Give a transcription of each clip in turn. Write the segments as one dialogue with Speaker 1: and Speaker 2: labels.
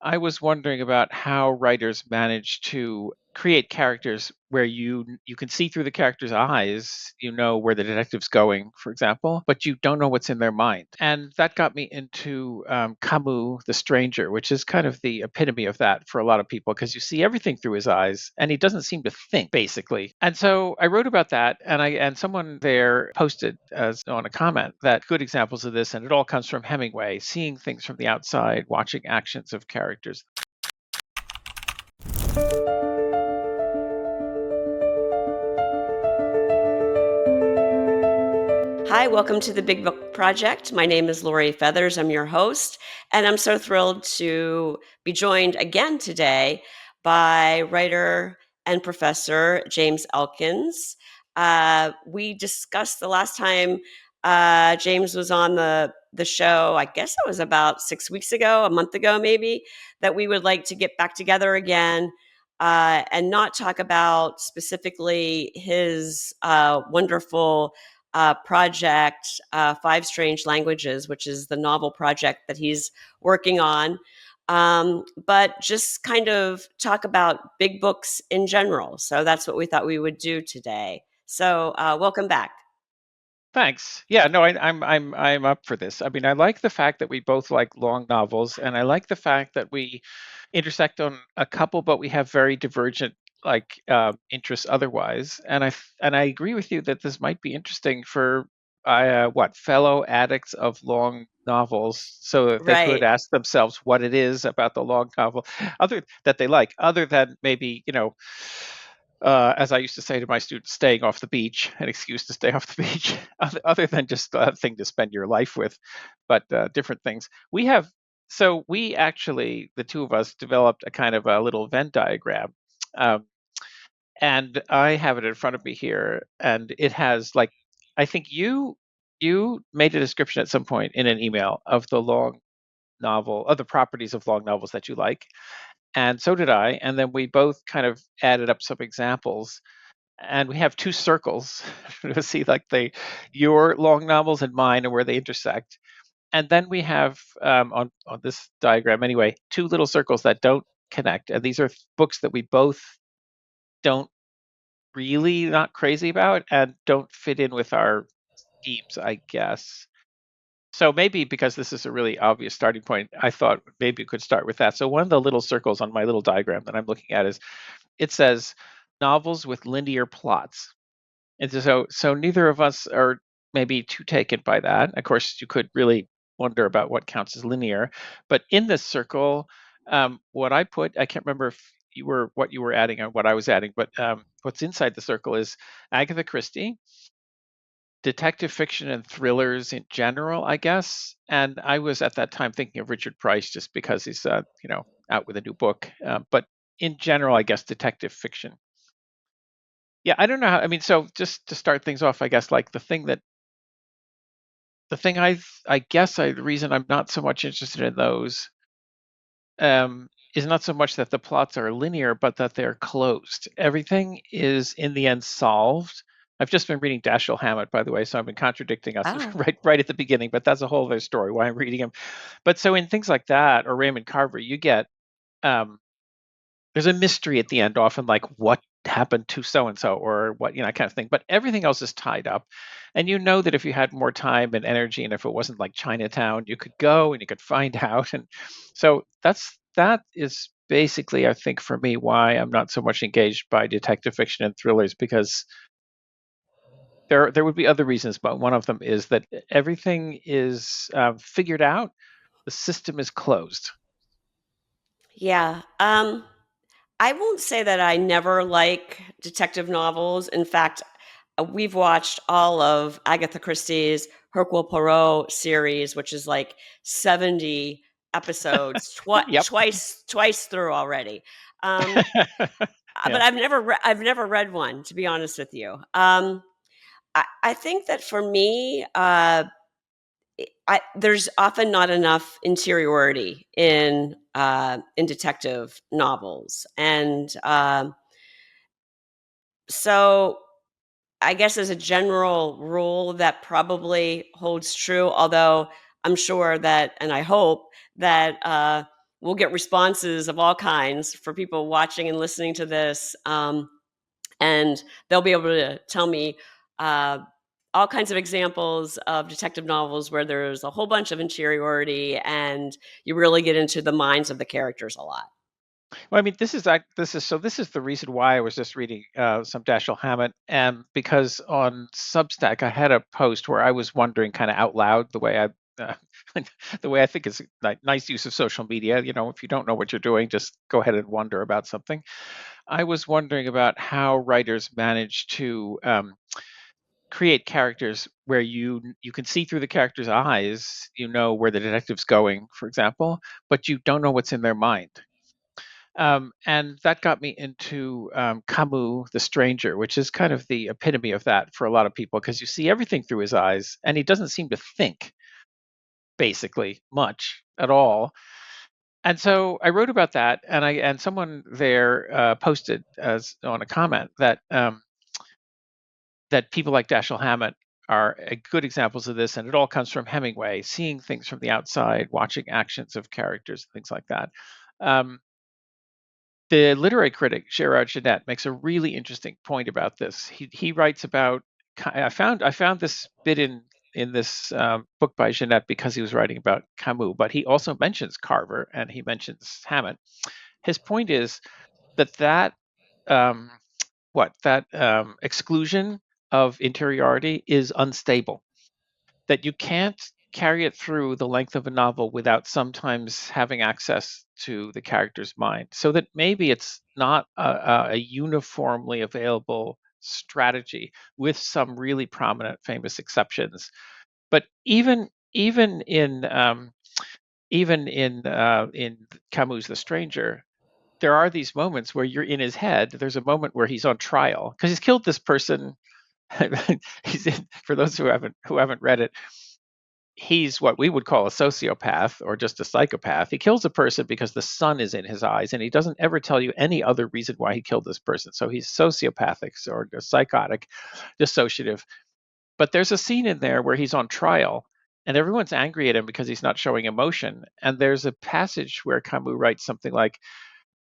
Speaker 1: I was wondering about how writers manage to create characters where you can see through the character's eyes, you know where the detective's going, for example, but you don't know what's in their mind. And that got me into Camus, The Stranger, which is kind of the epitome of that for a lot of people because you see everything through his eyes, and he doesn't seem to think, basically. And so I wrote about that, and someone there posted as on a comment that good examples of this, and it all comes from Hemingway, seeing things from the outside, watching actions of characters.
Speaker 2: Hi, welcome to the Big Book Project. My name is Lori Feathers. I'm your host, and I'm so thrilled to be joined again today by writer and professor James Elkins. We discussed the last time James was on the show, I guess it was about 6 weeks ago, a month ago maybe, that we would like to get back together again and not talk about specifically his wonderful project, Five Strange Languages, which is the novel project that he's working on. But just kind of talk about big books in general. So that's what we thought we would do today. So welcome back.
Speaker 1: Thanks. Yeah, no, I'm up for this. I mean, I like the fact that we both like long novels, and I like the fact that we intersect on a couple, but we have very divergent interests otherwise. And I agree with you that this might be interesting for what fellow addicts of long novels, so that they could
Speaker 2: Right.
Speaker 1: ask themselves what it is about the long novel other that they like, other than maybe as I used to say to my students, staying off the beach, an excuse to stay off the beach, other than just a thing to spend your life with, but different things. We actually, the two of us, developed a kind of a little Venn diagram. Um, and I have it in front of me here, and it has I think you made a description at some point in an email of the long novel, of the properties of long novels that you like, and so did I. And then we both kind of added up some examples, and we have two circles to see your long novels and mine and where they intersect. And then we have on this diagram anyway, two little circles that don't connect, and these are books that we both don't really not crazy about and don't fit in with our themes, I guess. So maybe because this is a really obvious starting point, I thought maybe we could start with that. So one of the little circles on my little diagram that I'm looking at is, it says novels with linear plots. And so neither of us are maybe too taken by that. Of course, you could really wonder about what counts as linear. But in this circle, what I put, I can't remember if what you were adding or what I was adding, but what's inside the circle is Agatha Christie, detective fiction and thrillers in general, I guess. And I was at that time thinking of Richard Price just because he's out with a new book. But in general, I guess detective fiction. Yeah, I don't know how. I mean, so just to start things off, I guess the reason I'm not so much interested in those is not so much that the plots are linear, but that they're closed. Everything is in the end solved. I've just been reading Dashiell Hammett, by the way, so I've been contradicting us
Speaker 2: Oh,
Speaker 1: right at the beginning, but that's a whole other story why I'm reading him. But so in things like that, or Raymond Carver, you get um, there's a mystery at the end, often like what happened to so and so, or what, kind of thing. But everything else is tied up, and you know that if you had more time and energy, and if it wasn't like Chinatown, you could go and you could find out. And so that is basically, I think, for me, why I'm not so much engaged by detective fiction and thrillers, because there would be other reasons, but one of them is that everything is figured out. The system is closed.
Speaker 2: yeah. I won't say that I never like detective novels. In fact, we've watched all of Agatha Christie's Hercule Poirot series, which is like 70 episodes,
Speaker 1: Yep.
Speaker 2: twice through already. Um, but
Speaker 1: Yeah.
Speaker 2: I've never read one, to be honest with you. I think that for me, there's often not enough interiority in detective novels, and so I guess as a general rule, that probably holds true. Although I'm sure that, and I hope that we'll get responses of all kinds for people watching and listening to this. And they'll be able to tell me uh, all kinds of examples of detective novels where there's a whole bunch of interiority and you really get into the minds of the characters a lot.
Speaker 1: Well, I mean, this is the reason why I was just reading some Dashiell Hammett, and because on Substack I had a post where I was wondering kind of out loud uh, the way I think is a nice use of social media. You know, if you don't know what you're doing, just go ahead and wonder about something. I was wondering about how writers manage to create characters where you can see through the character's eyes, you know where the detective's going, for example, but you don't know what's in their mind. And that got me into Camus, The Stranger, which is kind of the epitome of that for a lot of people because you see everything through his eyes, and he doesn't seem to think basically much at all. And so I wrote about that, and someone there posted as on a comment that people like Dashiell Hammett are good examples of this, and it all comes from Hemingway, seeing things from the outside, watching actions of characters, things like that. Um, the literary critic Gerard Genette makes a really interesting point about this. He writes about I found this bit in this book by Genette because he was writing about Camus, but he also mentions Carver and he mentions Hammett. His point is that um, exclusion of interiority is unstable, that you can't carry it through the length of a novel without sometimes having access to the character's mind. So that maybe it's not a uniformly available strategy, with some really prominent, famous exceptions. But even in Camus' The Stranger, there are these moments where you're in his head. There's a moment where he's on trial because he's killed this person. For those who haven't read it, he's what we would call a sociopath or just a psychopath. He kills a person because the sun is in his eyes, and he doesn't ever tell you any other reason why he killed this person. So he's sociopathic or psychotic, dissociative. But there's a scene in there where he's on trial, and everyone's angry at him because he's not showing emotion. And there's a passage where Camus writes something like,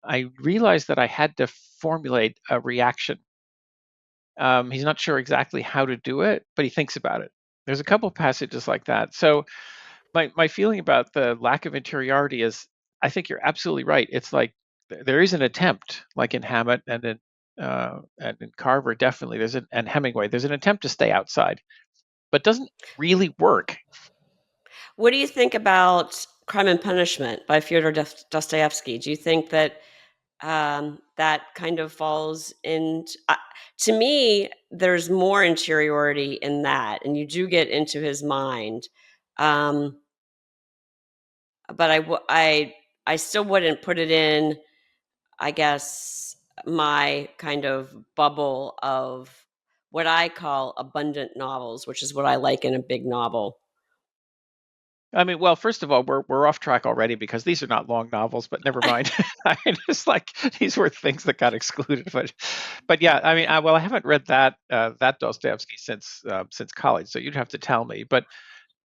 Speaker 1: I realized that I had to formulate a reaction. He's not sure exactly how to do it, but he thinks about it. There's a couple passages like that. So my feeling about the lack of interiority is, I think you're absolutely right. It's like there is an attempt, like in Hammett and in Carver, definitely and Hemingway. There's an attempt to stay outside, but doesn't really work.
Speaker 2: What do you think about Crime and Punishment by Fyodor Dostoevsky? Do you think that that kind of falls in? To me, there's more interiority in that, and you do get into his mind. Um, but I still wouldn't put it in, I guess, my kind of bubble of what I call abundant novels, which is what I like in a big novel.
Speaker 1: I mean, well, first of all, we're off track already because these are not long novels, but never mind. I mean, it's like these were things that got excluded, but yeah, I mean, I haven't read that Dostoevsky since college, so you'd have to tell me. But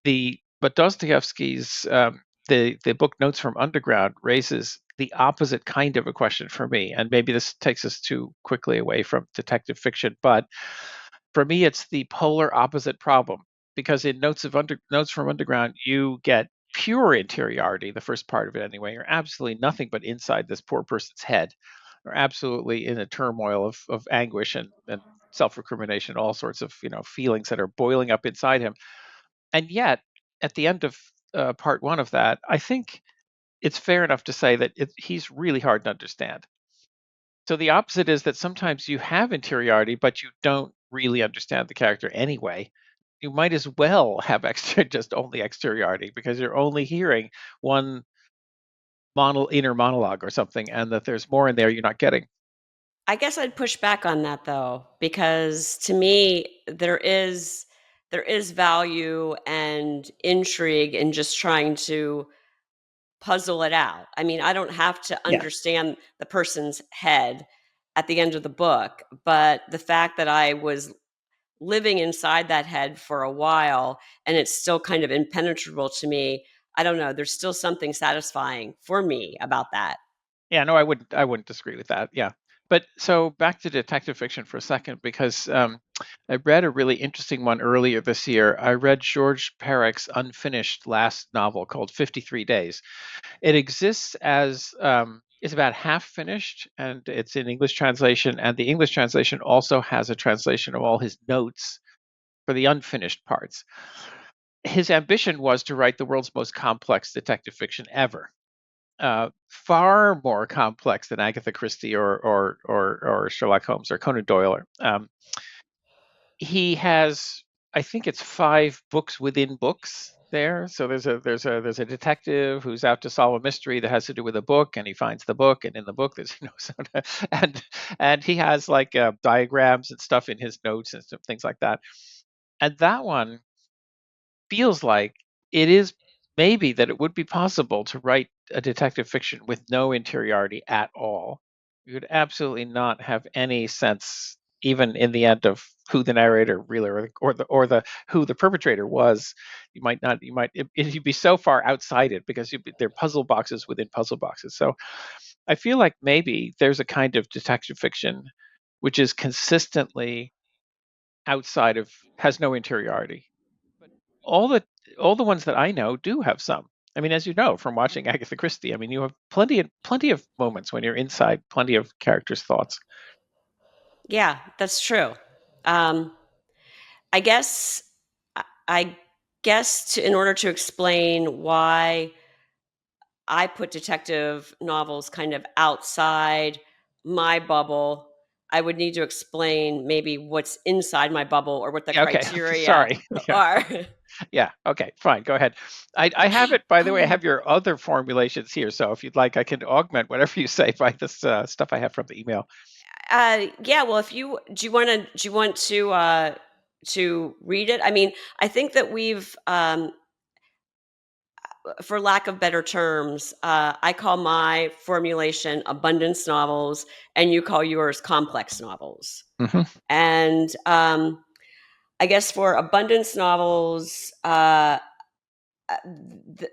Speaker 1: Dostoevsky's the book Notes from Underground raises the opposite kind of a question for me, and maybe this takes us too quickly away from detective fiction, but for me, it's the polar opposite problem because in Notes from Underground, you get pure interiority, the first part of it anyway. You're absolutely nothing but inside this poor person's head. They're absolutely in a turmoil of anguish and self-recrimination, all sorts of feelings that are boiling up inside him. And yet, at the end of part one of that, I think it's fair enough to say that he's really hard to understand. So the opposite is that sometimes you have interiority, but you don't really understand the character anyway. You might as well have just only exteriority because you're only hearing one inner monologue or something, and that there's more in there you're not getting.
Speaker 2: I guess I'd push back on that though, because to me there is value and intrigue in just trying to puzzle it out. I mean, I don't have to
Speaker 1: Yeah.
Speaker 2: understand the person's head at the end of the book, but the fact that I was living inside that head for a while and it's still kind of impenetrable to me, I don't know, there's still something satisfying for me about that.
Speaker 1: Yeah, no, I wouldn't disagree with that. Yeah. But so back to detective fiction for a second, because I read a really interesting one earlier this year. I read George Perek's unfinished last novel called 53 Days. It exists as it's about half finished, and it's in English translation. And the English translation also has a translation of all his notes for the unfinished parts. His ambition was to write the world's most complex detective fiction ever, far more complex than Agatha Christie or Sherlock Holmes or Conan Doyle. He has, I think it's 5 books within books there. So there's a detective who's out to solve a mystery that has to do with a book, and he finds the book, and in the book there's and and he has like diagrams and stuff in his notes and some things like that. And that one feels like it is maybe that it would be possible to write a detective fiction with no interiority at all. You would absolutely not have any sense, even in the end, of who the narrator really or the who the perpetrator was. You might not. You'd be so far outside it because they're puzzle boxes within puzzle boxes. So I feel like maybe there's a kind of detective fiction which is consistently outside of has no interiority, but all the ones that I know do have some. I mean, as you know from watching Agatha Christie, I mean, you have plenty of moments when you're inside plenty of characters' thoughts.
Speaker 2: Yeah, that's true. Um, I guess I guess in order to explain why I put detective novels kind of outside my bubble, I would need to explain maybe what's inside my bubble or what the
Speaker 1: Yeah, okay.
Speaker 2: criteria
Speaker 1: Sorry. Yeah.
Speaker 2: are.
Speaker 1: Yeah. Okay. Fine. Go ahead. I have it. By the way, I have your other formulations here. So if you'd like, I can augment whatever you say by this stuff I have from the email.
Speaker 2: Yeah. Well, if you do you want to read it? I mean, I think that we've for lack of better terms, I call my formulation abundance novels, and you call yours complex novels.
Speaker 1: Hmm.
Speaker 2: And I guess for abundance novels, the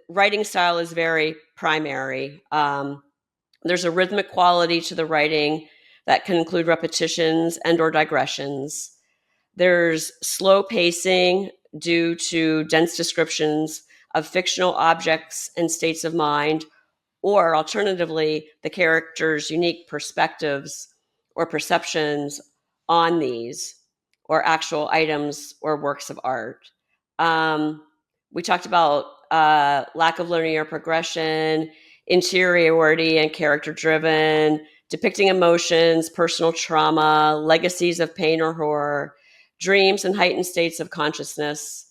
Speaker 2: writing style is very primary. There's a rhythmic quality to the writing that can include repetitions and or digressions. There's slow pacing due to dense descriptions of fictional objects and states of mind, or alternatively, the character's unique perspectives or perceptions on these or actual items or works of art. Um, we talked about lack of linear progression, interiority and character driven, depicting emotions, personal trauma, legacies of pain or horror, dreams and heightened states of consciousness,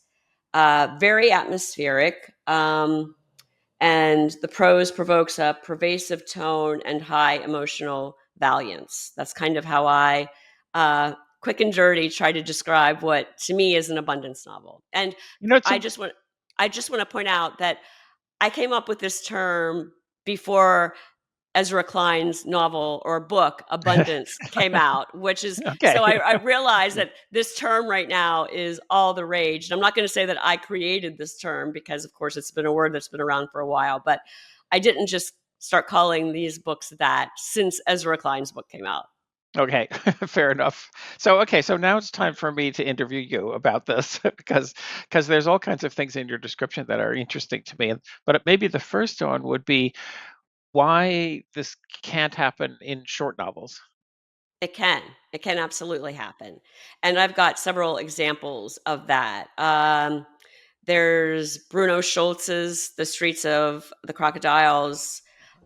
Speaker 2: very atmospheric. And the prose provokes a pervasive tone and high emotional valiance. That's kind of how I, quick and dirty, try to describe what to me is an abundance novel. And
Speaker 1: You know, it's
Speaker 2: I just want I just want to point out that I came up with this term before Ezra Klein's novel or book Abundance came out, which is
Speaker 1: okay.
Speaker 2: so I realize that this term right now is all the rage. And I'm not going to say that I created this term because, of course, it's been a word that's been around for a while, but I didn't just start calling these books that since Ezra Klein's book came out.
Speaker 1: Okay, fair enough. So now it's time for me to interview you about this because there's all kinds of things in your description that are interesting to me. But maybe the first one would be why this can't happen in short novels.
Speaker 2: It can. It can absolutely happen. And I've got several examples of that. There's Bruno Schultz's The Streets of the Crocodiles.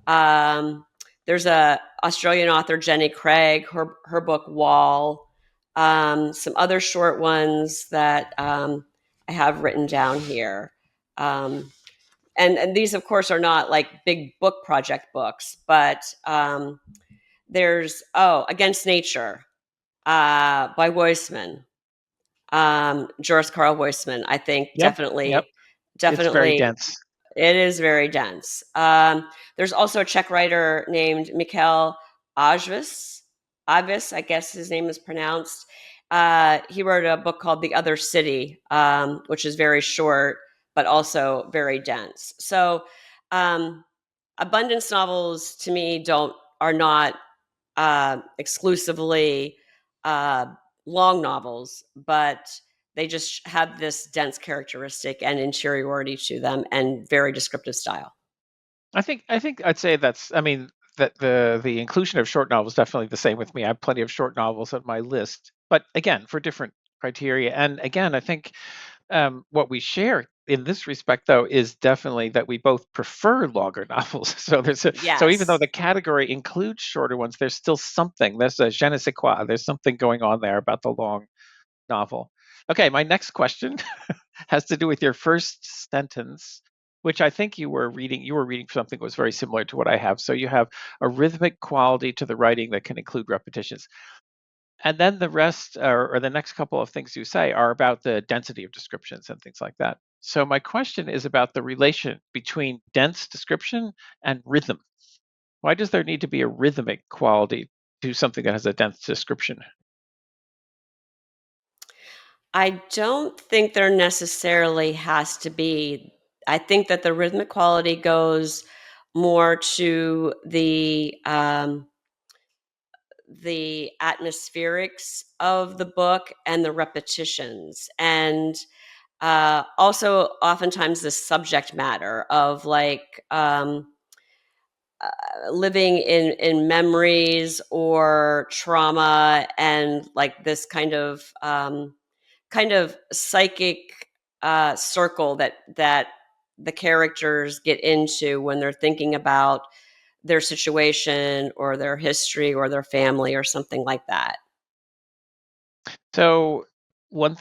Speaker 2: Um, there's a Australian author, Jenny Craig, her book Wall. Some other short ones that I have written down here. Um, and these, of course, are not like big book project books, but there's, Against Nature by Weissman, Joris Karl Weissman. I think
Speaker 1: Yep, yep. It's very
Speaker 2: definitely
Speaker 1: dense.
Speaker 2: it is very dense. There's also a Czech writer named Mikhail Ajvis. Avis, I guess his name is pronounced. He wrote a book called The Other City, which is very short, but also very dense. So abundance novels to me don't are not exclusively uh, long novels, but they just have this dense characteristic and interiority to them and very descriptive style.
Speaker 1: I think I'd say that's. I mean, that the inclusion of short novels definitely the same with me. I have plenty of short novels on my list, but again, for different criteria. And again, I think what we share in this respect, though, is definitely that we both prefer longer novels. So even though
Speaker 2: Yes.
Speaker 1: the category includes shorter ones, there's still something. There's a je ne sais quoi. There's something going on there about the long novel. Okay, my next question has to do with your first sentence, which I think you were reading. You were reading something that was very similar to what I have. So you have a rhythmic quality to the writing that can include repetitions. And then the rest, or the next couple of things you say, are about the density of descriptions and things like that. So my question is about the relation between dense description and rhythm. Why does there need to be a rhythmic quality to something that has a dense description?
Speaker 2: I don't think there necessarily has to be. I think that the rhythmic quality goes more to the atmospherics of the book and the repetitions, and also oftentimes the subject matter of like living in memories or trauma, and like this kind of psychic circle that the characters get into when they're thinking about their situation or their history or their family or something like that.
Speaker 1: So one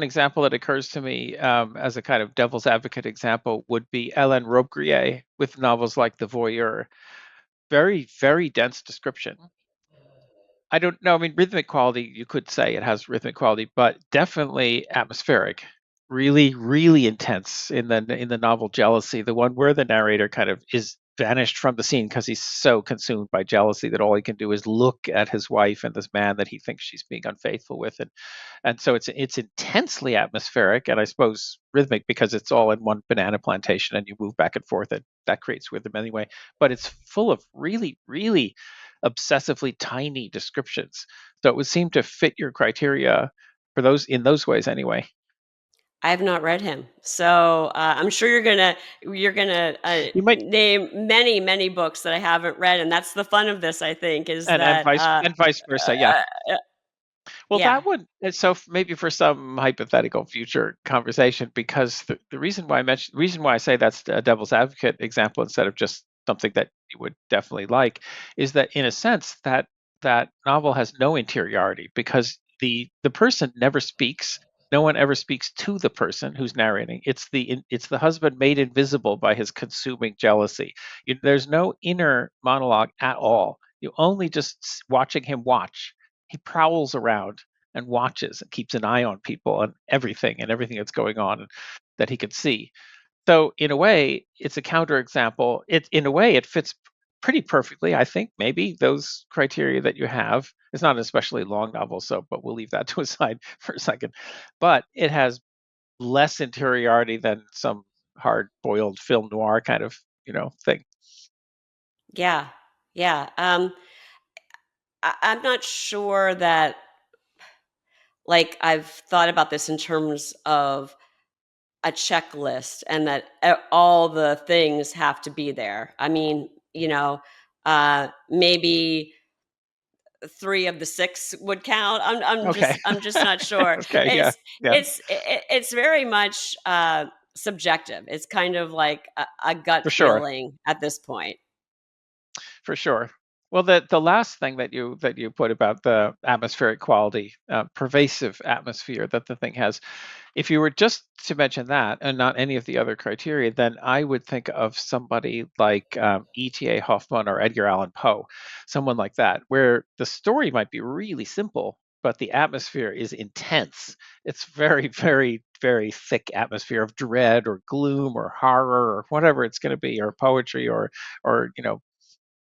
Speaker 1: example that occurs to me as a kind of devil's advocate example would be Ellen Robbe-Grillet with novels like The Voyeur. Very, very dense description. I don't know. I mean, rhythmic quality, you could say it has rhythmic quality, but definitely atmospheric. Really, really intense in the novel Jealousy, the one where the narrator kind of is vanished from the scene because he's so consumed by jealousy that all he can do is look at his wife and this man that he thinks she's being unfaithful with, and so it's intensely atmospheric and I suppose rhythmic because it's all in one banana plantation and you move back and forth, and that creates rhythm anyway. But it's full of really, really obsessively tiny descriptions. So it would seem to fit your criteria for those in those ways anyway.
Speaker 2: I have not read him, so I'm sure you're gonna
Speaker 1: You might,
Speaker 2: name many books that I haven't read, and that's the fun of this. I think is
Speaker 1: and
Speaker 2: that
Speaker 1: vice versa. Yeah.
Speaker 2: uh, uh,
Speaker 1: Well,
Speaker 2: yeah.
Speaker 1: that would, and so maybe for some hypothetical future conversation, because the reason why I say that's a devil's advocate example instead of just something that you would definitely like, is that in a sense that novel has no interiority because the person never speaks. No one ever speaks to the person who's narrating. It's the husband made invisible by his consuming jealousy. There's no inner monologue at all. You only just watching him watch. He prowls around and watches and keeps an eye on people and everything that's going on that he can see. So in a way, it's a counterexample. It in a way it fits pretty perfectly. I think maybe those criteria that you have. It's not an especially long novel, so but we'll leave that to a side for a second. But it has less interiority than some hard-boiled film noir kind of thing.
Speaker 2: Yeah, yeah. I'm not sure that like I've thought about this in terms of a checklist and that all the things have to be there. I mean, maybe three of the six would count.
Speaker 1: Okay.
Speaker 2: I'm just not sure.
Speaker 1: Okay. Yeah. Yeah.
Speaker 2: It's very much subjective. It's kind of like a gut
Speaker 1: For sure.
Speaker 2: feeling at this point.
Speaker 1: For sure. Well, the last thing that you put about the atmospheric quality, pervasive atmosphere that the thing has, if you were just to mention that and not any of the other criteria, then I would think of somebody like E.T.A. Hoffman or Edgar Allan Poe, someone like that, where the story might be really simple, but the atmosphere is intense. It's very, very, very thick atmosphere of dread or gloom or horror or whatever it's going to be, or poetry or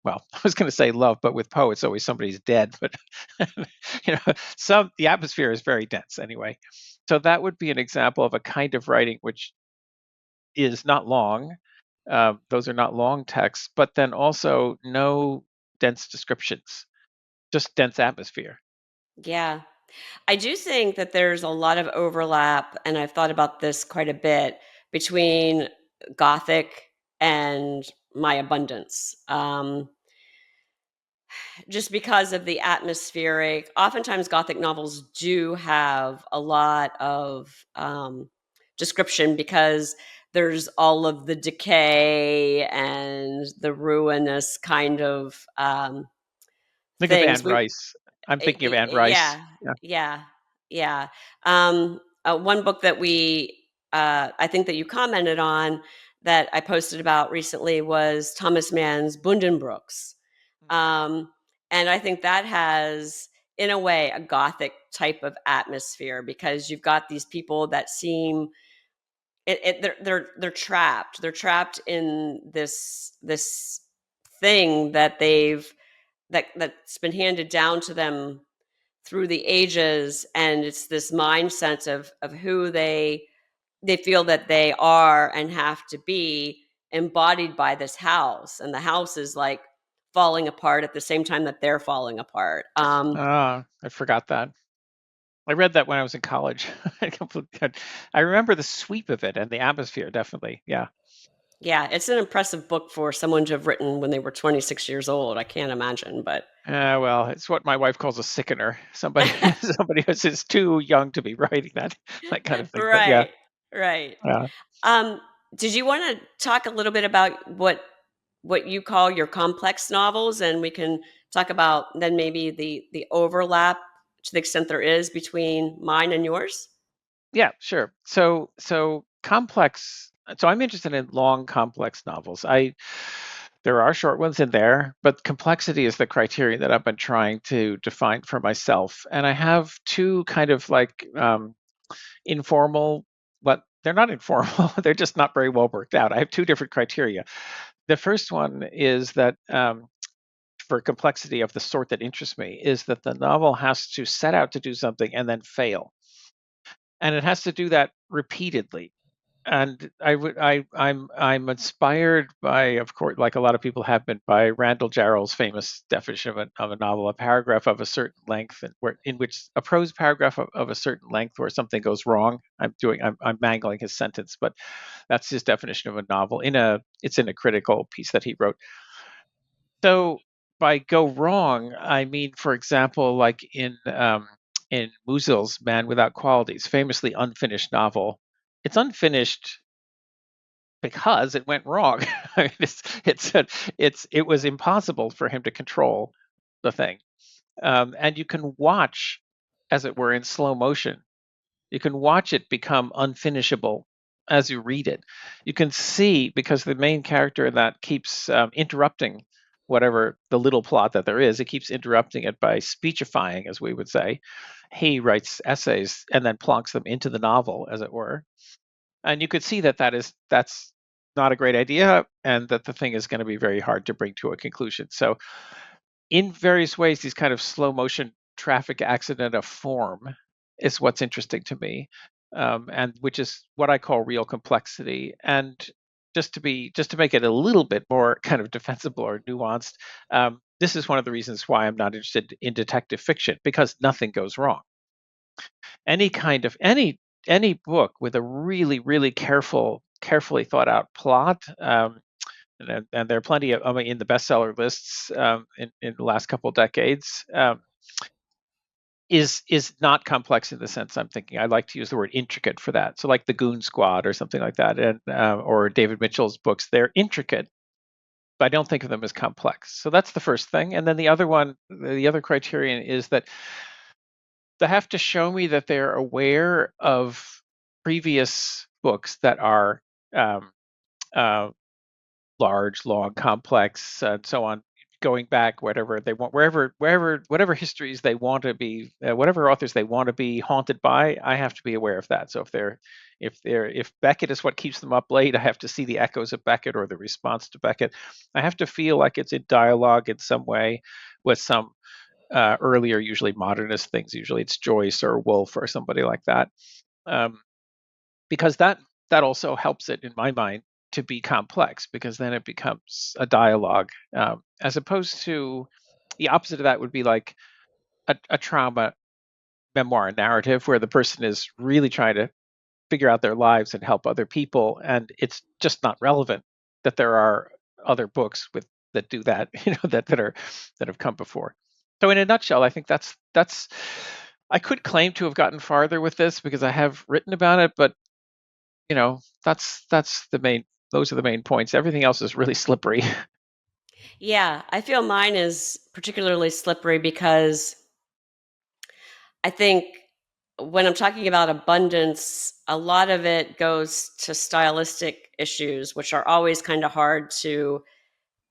Speaker 1: well, I was going to say love, but with Poe, it's always somebody's dead. But some the atmosphere is very dense anyway. So that would be an example of a kind of writing which is not long. Those are not long texts, but then also no dense descriptions, just dense atmosphere.
Speaker 2: Yeah. I do think that there's a lot of overlap, and I've thought about this quite a bit, between Gothic and my abundance. Just because of the atmospheric, oftentimes Gothic novels do have a lot of description because there's all of the decay and the ruinous kind of
Speaker 1: Think of
Speaker 2: things.
Speaker 1: Anne Rice. I'm thinking of Anne Rice.
Speaker 2: Yeah,
Speaker 1: Yeah.
Speaker 2: yeah, yeah. One book that I think that you commented on that I posted about recently was Thomas Mann's Bundenbrooks. Um, and I think that has, in a way, a Gothic type of atmosphere because you've got these people that seem they're trapped. They're trapped in this thing that that's been handed down to them through the ages, and it's this mindset of who they feel that they are and have to be embodied by this house, and the house is like falling apart at the same time that they're falling apart.
Speaker 1: Ah, I forgot that. I read that when I was in college. I remember the sweep of it and the atmosphere, definitely. Yeah.
Speaker 2: Yeah, it's an impressive book for someone to have written when they were 26 years old. I can't imagine, but
Speaker 1: Well, it's what my wife calls a sickener. Somebody, somebody who's is too young to be writing that kind of thing. But yeah,
Speaker 2: right, right.
Speaker 1: yeah,
Speaker 2: Um, did you want to talk a little bit about what you call your complex novels, and we can talk about then maybe the overlap to the extent there is between mine and yours?
Speaker 1: yeah, sure. So complex. So I'm interested in long, complex novels. There are short ones in there, but complexity is the criterion that I've been trying to define for myself. And I have two kind of like informal, but they're not informal. They're just not very well worked out. I have two different criteria. The first one is that for complexity of the sort that interests me is that the novel has to set out to do something and then fail, and it has to do that repeatedly. And I'm inspired by, of course, like a lot of people have been, by Randall Jarrell's famous definition of a novel: a paragraph of a certain length, and where in which a prose paragraph of a certain length where something goes wrong. I'm mangling his sentence, but that's his definition of a novel. It's in a critical piece that he wrote. So by go wrong, I mean, for example, like in Musil's Man Without Qualities, famously unfinished novel. It's unfinished because it went wrong. I mean, it was impossible for him to control the thing, and you can watch, as it were, in slow motion. You can watch it become unfinishable as you read it. You can see, because the main character that keeps interrupting whatever the little plot that there is, it keeps interrupting it by speechifying, as we would say. He writes essays and then plonks them into the novel, as it were. And you could see that's not a great idea, and that the thing is going to be very hard to bring to a conclusion. So in various ways, these kind of slow motion traffic accident of form is what's interesting to me, and which is what I call real complexity. And just to make it a little bit more kind of defensible or nuanced, this is one of the reasons why I'm not interested in detective fiction, because nothing goes wrong. Any kind of any book with a really carefully thought out plot, and there are plenty of, I mean, in the bestseller lists, in the last couple of decades, is not complex in the sense I'm thinking. I like to use the word intricate for that. So like the Goon Squad or something like that, and or David Mitchell's books, they're intricate, but I don't think of them as complex. So that's the first thing. And then the other criterion is that they have to show me that they're aware of previous books that are um, uh, large, long, complex, and so on, going back whatever they want, whatever histories they want to be, whatever authors they want to be haunted by. I have to be aware of that. So if Beckett is what keeps them up late, I have to see the echoes of Beckett or the response to Beckett. I have to feel like it's in dialogue in some way with some earlier, usually modernist things. Usually it's Joyce or Woolf or somebody like that, um, because that also helps it, in my mind, to be complex, because then it becomes a dialogue, as opposed to the opposite of that would be like a trauma memoir narrative where the person is really trying to figure out their lives and help other people, and it's just not relevant that there are other books with that do that, that have come before. So in a nutshell, I think that's I could claim to have gotten farther with this because I have written about it, but that's the main those are the main points. Everything else is really slippery.
Speaker 2: Yeah, I feel mine is particularly slippery because I think when I'm talking about abundance, a lot of it goes to stylistic issues, which are always kind of hard to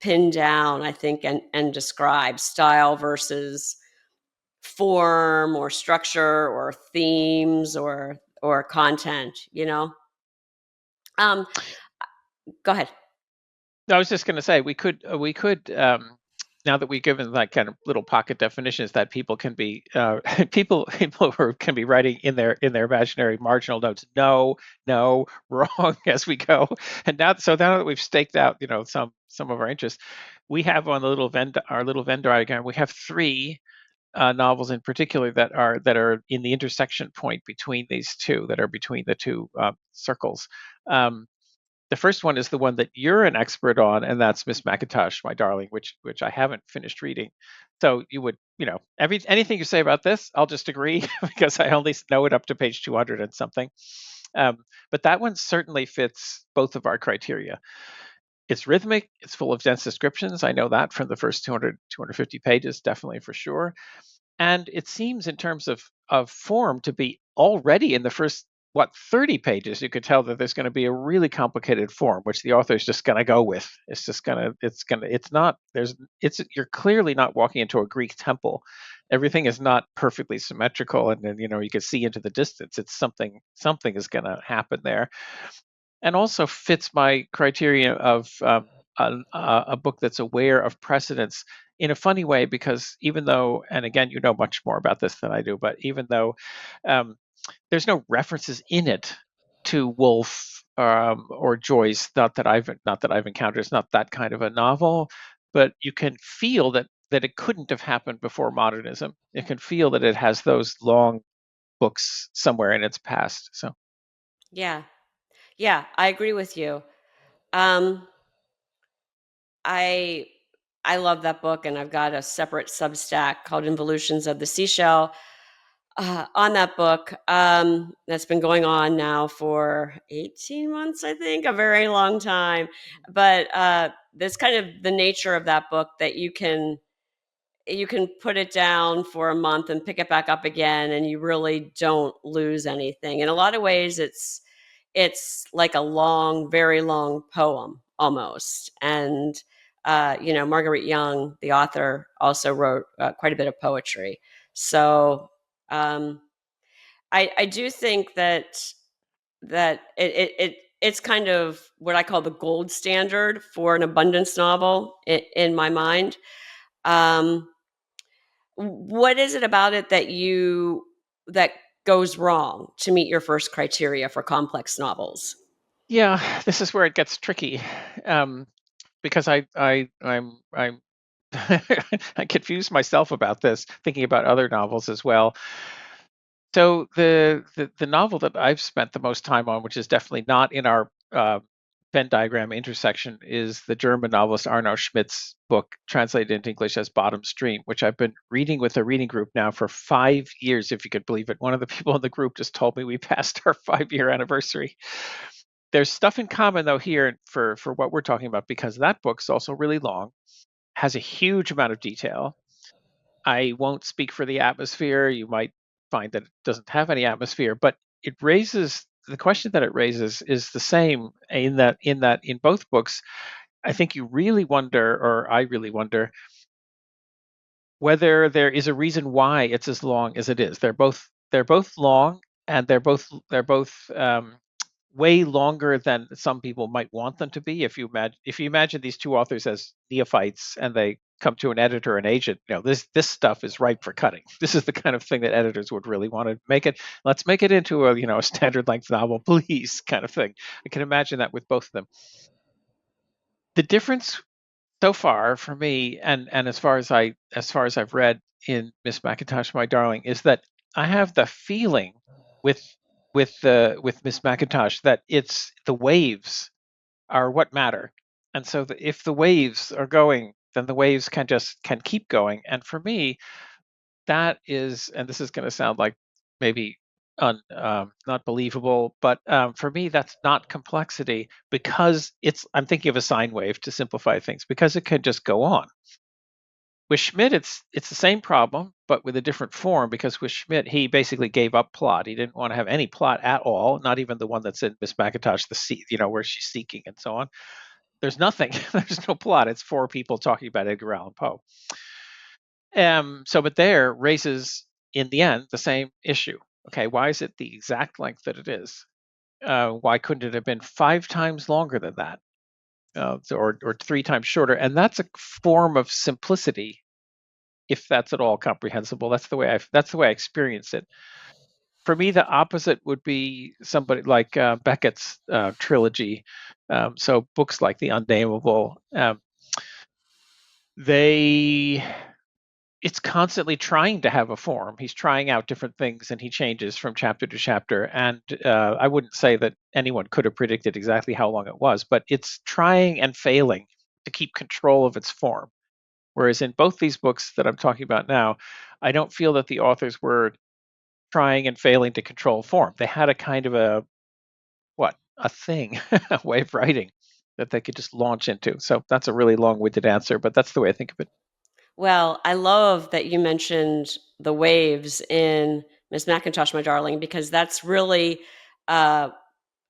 Speaker 2: pin down, I think, and describe style versus form or structure or themes or content, you know? Um, go ahead.
Speaker 1: I was just going to say we could now that we've given like kind of little pocket definitions that people can be people who can be writing in their imaginary marginal notes, no, no, wrong, as we go. And now that we've staked out some of our interests, we have on the our little Venn diagram, we have three novels in particular that are in the intersection point between these two, that are between the two circles. Um, the first one is the one that you're an expert on, and that's Miss Macintosh, my darling, which I haven't finished reading. So you would, anything you say about this, I'll just agree because I only know it up to page 200 and something. Um, but that one certainly fits both of our criteria. It's rhythmic, it's full of dense descriptions. I know that from the first 200, 250 pages, definitely for sure. And it seems in terms of form to be already in the first 30 pages, you could tell that there's going to be a really complicated form, which the author is just going to go with. It's not, you're clearly not walking into a Greek temple. Everything is not perfectly symmetrical. And then, you can see into the distance. It's something is going to happen there, and also fits my criteria of a book that's aware of precedents in a funny way, because even though, and again, you know much more about this than I do, but even though um, there's no references in it to Woolf or Joyce, not that I've encountered. It's not that kind of a novel, but you can feel that it couldn't have happened before modernism. You can feel that it has those long books somewhere in its past. So
Speaker 2: Yeah. Yeah, I agree with you. Um, I I love that book, and I've got a separate Substack called Involutions of the Seashell on that book. That's been going on now for 18 months, I think, a very long time. But that's kind of the nature of that book, that you can put it down for a month and pick it back up again, and you really don't lose anything. In a lot of ways, it's like a long, very long poem almost. And Margaret Young, the author, also wrote quite a bit of poetry. So um, I do think that it's kind of what I call the gold standard for an abundance novel in my mind. Um, what is it about it that goes wrong to meet your first criteria for complex novels?
Speaker 1: yeah, this is where it gets tricky, um, because I'm I confuse myself about this, thinking about other novels as well. So the novel that I've spent the most time on, which is definitely not in our Venn diagram intersection, is the German novelist Arno Schmidt's book, translated into English as Bottom Stream, which I've been reading with a reading group now for 5 years, if you could believe it. One of the people in the group just told me we passed our 5-year anniversary. There's stuff in common though here for what we're talking about, because that book's also really long, has a huge amount of detail. I won't speak for the atmosphere. You might find that it doesn't have any atmosphere, but it raises the question that it raises is the same in that in both books. I think you really wonder, or I really wonder, whether there is a reason why it's as long as it is. They're both long, and they're both way longer than some people might want them to be. If you imagine these two authors as neophytes, and they come to an editor and agent, this stuff is ripe for cutting. This is the kind of thing that editors would really want to make it. Let's make it into a standard length novel, please, kind of thing. I can imagine that with both of them. The difference so far for me, and as far as I've read in Miss Macintosh, My Darling, is that I have the feeling with with Miss Macintosh that it's the waves are what matter. And so if the waves are going, then the waves can keep going. And for me, that is, and this is going to sound like maybe not believable, but for me, that's not complexity, because I'm thinking of a sine wave to simplify things, because it can just go on. With Schmidt, it's the same problem, but with a different form, because with Schmidt, he basically gave up plot. He didn't want to have any plot at all, not even the one that's in Miss Macintosh, where she's seeking and so on. There's nothing. There's no plot. It's four people talking about Edgar Allan Poe. But there raises, in the end, the same issue. Okay, why is it the exact length that it is? Why couldn't it have been 5 times longer than that, or 3 times shorter? And that's a form of simplicity, if that's at all comprehensible. That's the way I experience it. For me, the opposite would be somebody like Beckett's trilogy. So books like The Unnameable, it's constantly trying to have a form. He's trying out different things, and he changes from chapter to chapter. And I wouldn't say that anyone could have predicted exactly how long it was, but it's trying and failing to keep control of its form. Whereas in both these books that I'm talking about now, I don't feel that the authors were trying and failing to control form. They had a kind of a thing, a way of writing that they could just launch into. So that's a really long-winded answer, but that's the way I think of it.
Speaker 2: Well, I love that you mentioned the waves in Miss Macintosh, My Darling, because that's really uh,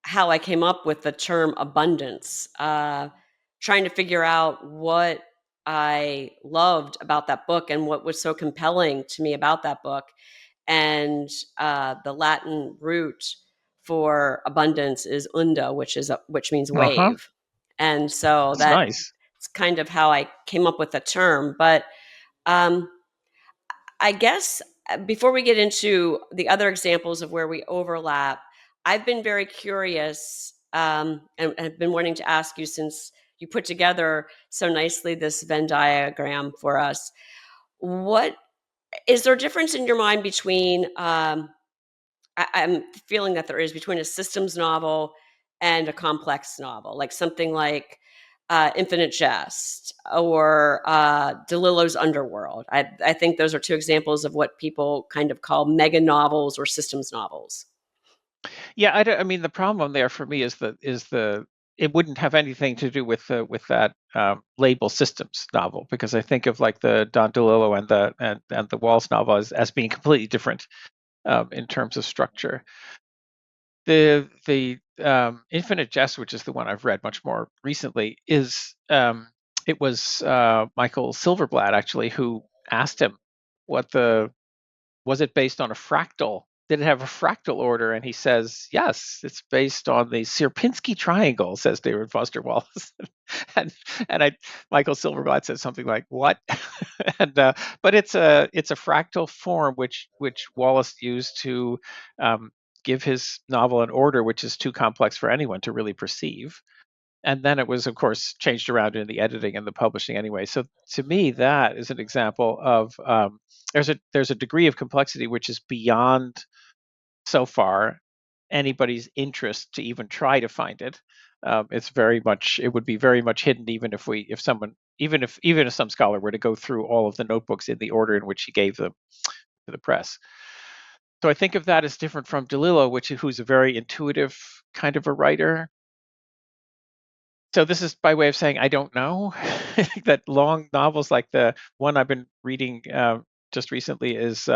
Speaker 2: how I came up with the term abundance, trying to figure out what I loved about that book and what was so compelling to me about that book. And the Latin root for abundance is unda, which means
Speaker 1: Uh-huh.
Speaker 2: wave. And so
Speaker 1: That's
Speaker 2: that's
Speaker 1: nice.
Speaker 2: kind of how I came up with the term. But um, I guess before we get into the other examples of where we overlap, I've been very curious and have been wanting to ask you, since you put together so nicely this Venn diagram for us. What is there a difference in your mind between I'm feeling that there is, between a systems novel and a complex novel, like something like Infinite Jest or DeLillo's Underworld. I think those are two examples of what people kind of call mega novels or systems novels.
Speaker 1: Yeah, I mean, the problem there for me is the it wouldn't have anything to do with that label systems novel, because I think of like the Don DeLillo and the Walls novel as being completely different in terms of structure. The Infinite Jest, which is the one I've read much more recently, is it was Michael Silverblatt actually who asked him what the was it based on a fractal? Did it have a fractal order? And he says, yes, it's based on the Sierpinski triangle, says David Foster Wallace. and Michael Silverblatt says something like, what? and but it's a fractal form which Wallace used to um, give his novel an order which is too complex for anyone to really perceive. And then it was, of course, changed around in the editing and the publishing anyway. So to me, that is an example of there's a degree of complexity which is beyond, so far, anybody's interest to even try to find it. It would be very much hidden, even if some scholar were to go through all of the notebooks in the order in which he gave them to the press. So I think of that as different from DeLillo, who's a very intuitive kind of a writer. So this is by way of saying I don't know. That long novels like the one I've been reading just recently is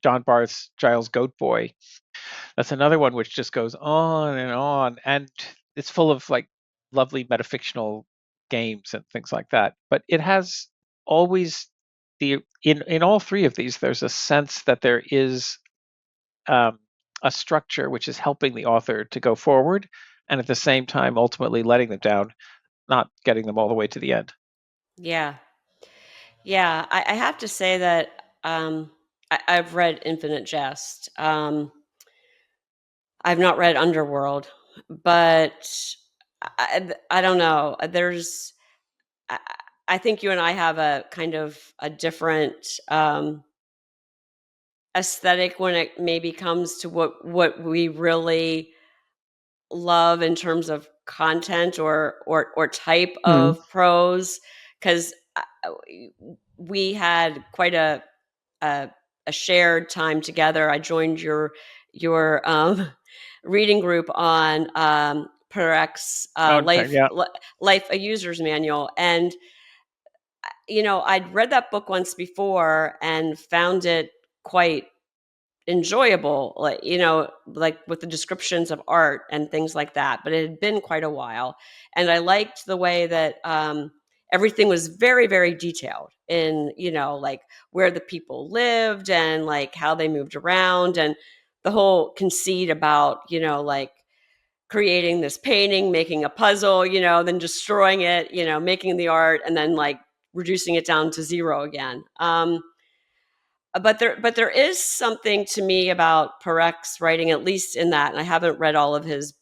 Speaker 1: John Barth's Giles Goat Boy. That's another one which just goes on, and it's full of like lovely metafictional games and things like that. But it has always in all three of these, there's a sense that there is a structure which is helping the author to go forward, and at the same time ultimately letting them down, not getting them all the way to the end.
Speaker 2: Yeah. Yeah, I have to say that I've read Infinite Jest. I've not read Underworld, but I don't know. I, I think you and I have a kind of a different aesthetic when it maybe comes to what we really love in terms of content or type
Speaker 1: Hmm.
Speaker 2: of prose, because we had quite a a shared time together. I joined your reading group on Perec's
Speaker 1: Oh, okay, yeah.
Speaker 2: Life a User's Manual, and I'd read that book once before and found it quite enjoyable, like with the descriptions of art and things like that, but it had been quite a while, and I liked the way that everything was very, very detailed in, like where the people lived and like how they moved around, and the whole conceit about, like creating this painting, making a puzzle, then destroying it, making the art, and then like reducing it down to zero again. But there is something to me about Parek's writing, at least in that, and I haven't read all of his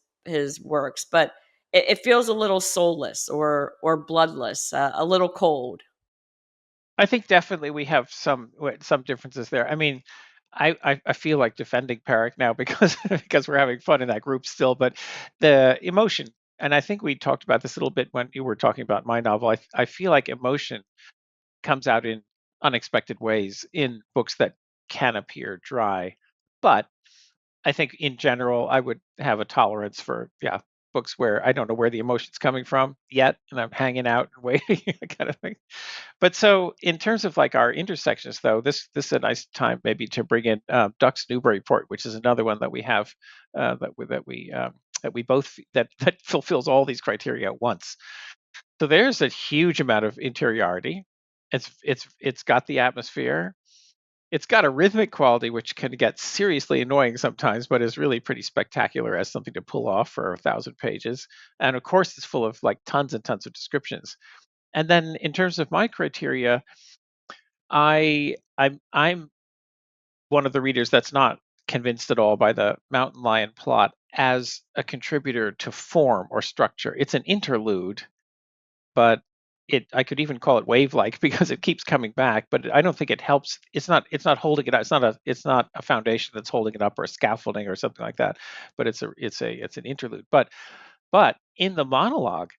Speaker 2: works, but it feels a little soulless or bloodless, a little cold.
Speaker 1: I think definitely we have some differences there. I mean, I feel like defending Perrick now because because we're having fun in that group still, but the emotion, and I think we talked about this a little bit when you were talking about my novel. I feel like emotion comes out in unexpected ways in books that can appear dry. But I think in general, I would have a tolerance for, yeah, books where I don't know where the emotion's coming from yet, and I'm hanging out and waiting, kind of thing. But so in terms of like our intersections, though, this is a nice time maybe to bring in Duck's Newburyport, which is another one that we have that we both that fulfills all these criteria at once. So there's a huge amount of interiority. It's got the atmosphere. It's got a rhythmic quality which can get seriously annoying sometimes, but is really pretty spectacular as something to pull off for 1,000 pages. And of course, it's full of like tons and tons of descriptions. And then in terms of my criteria, I'm one of the readers that's not convinced at all by the mountain lion plot as a contributor to form or structure. It's an interlude, but it I could even call it wave-like because it keeps coming back, but I don't think it helps. It's not holding it up. It's not a foundation that's holding it up or a scaffolding or something like that. But it's an interlude. But in the monologue,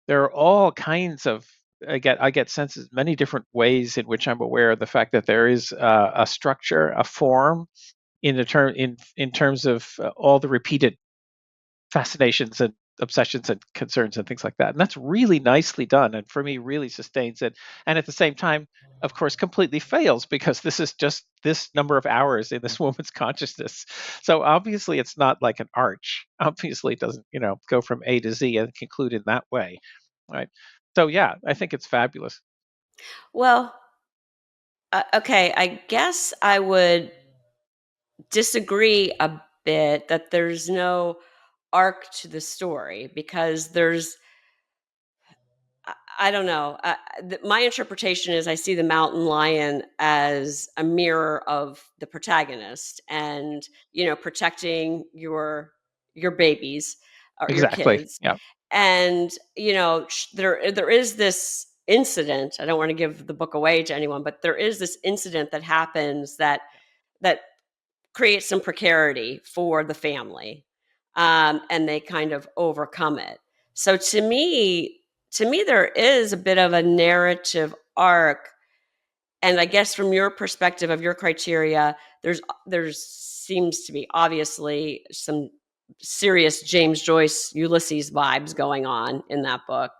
Speaker 1: there are all kinds of I get senses many different ways in which I'm aware of the fact that there is a structure, a form in terms of all the repeated fascinations and obsessions and concerns and things like that. And that's really nicely done, and for me, really sustains it. And at the same time, of course, completely fails because this is just this number of hours in this woman's consciousness. So obviously, it's not like an arch. Obviously, it doesn't go from A to Z and conclude in that way, right? So yeah, I think it's fabulous.
Speaker 2: Well, okay, I guess I would disagree a bit that there's no arc to the story, because I don't know. My interpretation is I see the mountain lion as a mirror of the protagonist, and protecting your babies or your
Speaker 1: Exactly.
Speaker 2: kids.
Speaker 1: Yeah.
Speaker 2: And there is this incident. I don't want to give the book away to anyone, but there is this incident that happens that creates some precarity for the family, and they kind of overcome it. So to me, there is a bit of a narrative arc, and I guess from your perspective of your criteria, there's seems to be obviously some serious James Joyce Ulysses vibes going on in that book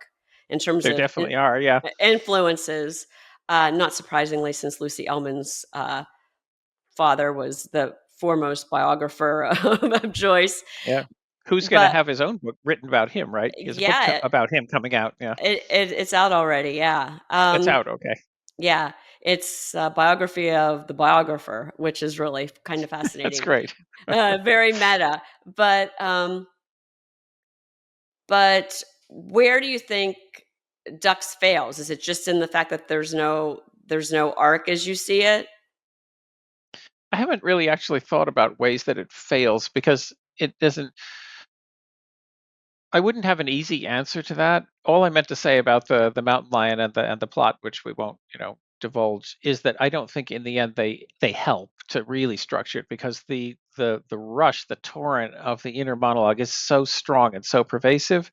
Speaker 2: in terms
Speaker 1: There
Speaker 2: of
Speaker 1: definitely are. Yeah.
Speaker 2: influences. Not surprisingly, since Lucy Ellman's father was the foremost biographer of Joyce.
Speaker 1: Yeah. Who's going to
Speaker 2: But
Speaker 1: have his own book written about him, right? Is a book
Speaker 2: yeah,
Speaker 1: about him coming out. Yeah.
Speaker 2: it's out already. Yeah,
Speaker 1: It's out. Okay.
Speaker 2: yeah, it's a biography of the biographer, which is really kind of
Speaker 1: That's
Speaker 2: fascinating.
Speaker 1: great.
Speaker 2: Very meta. But where do you think Ducks fails? Is it just in the fact that there's no there's no arc as you see it?
Speaker 1: I haven't really actually thought about ways that it fails because it doesn't. I wouldn't have an easy answer to that. All I meant to say about the mountain lion and the plot, which we won't, divulge, is that I don't think in the end they help to really structure it because the rush, the torrent of the inner monologue is so strong and so pervasive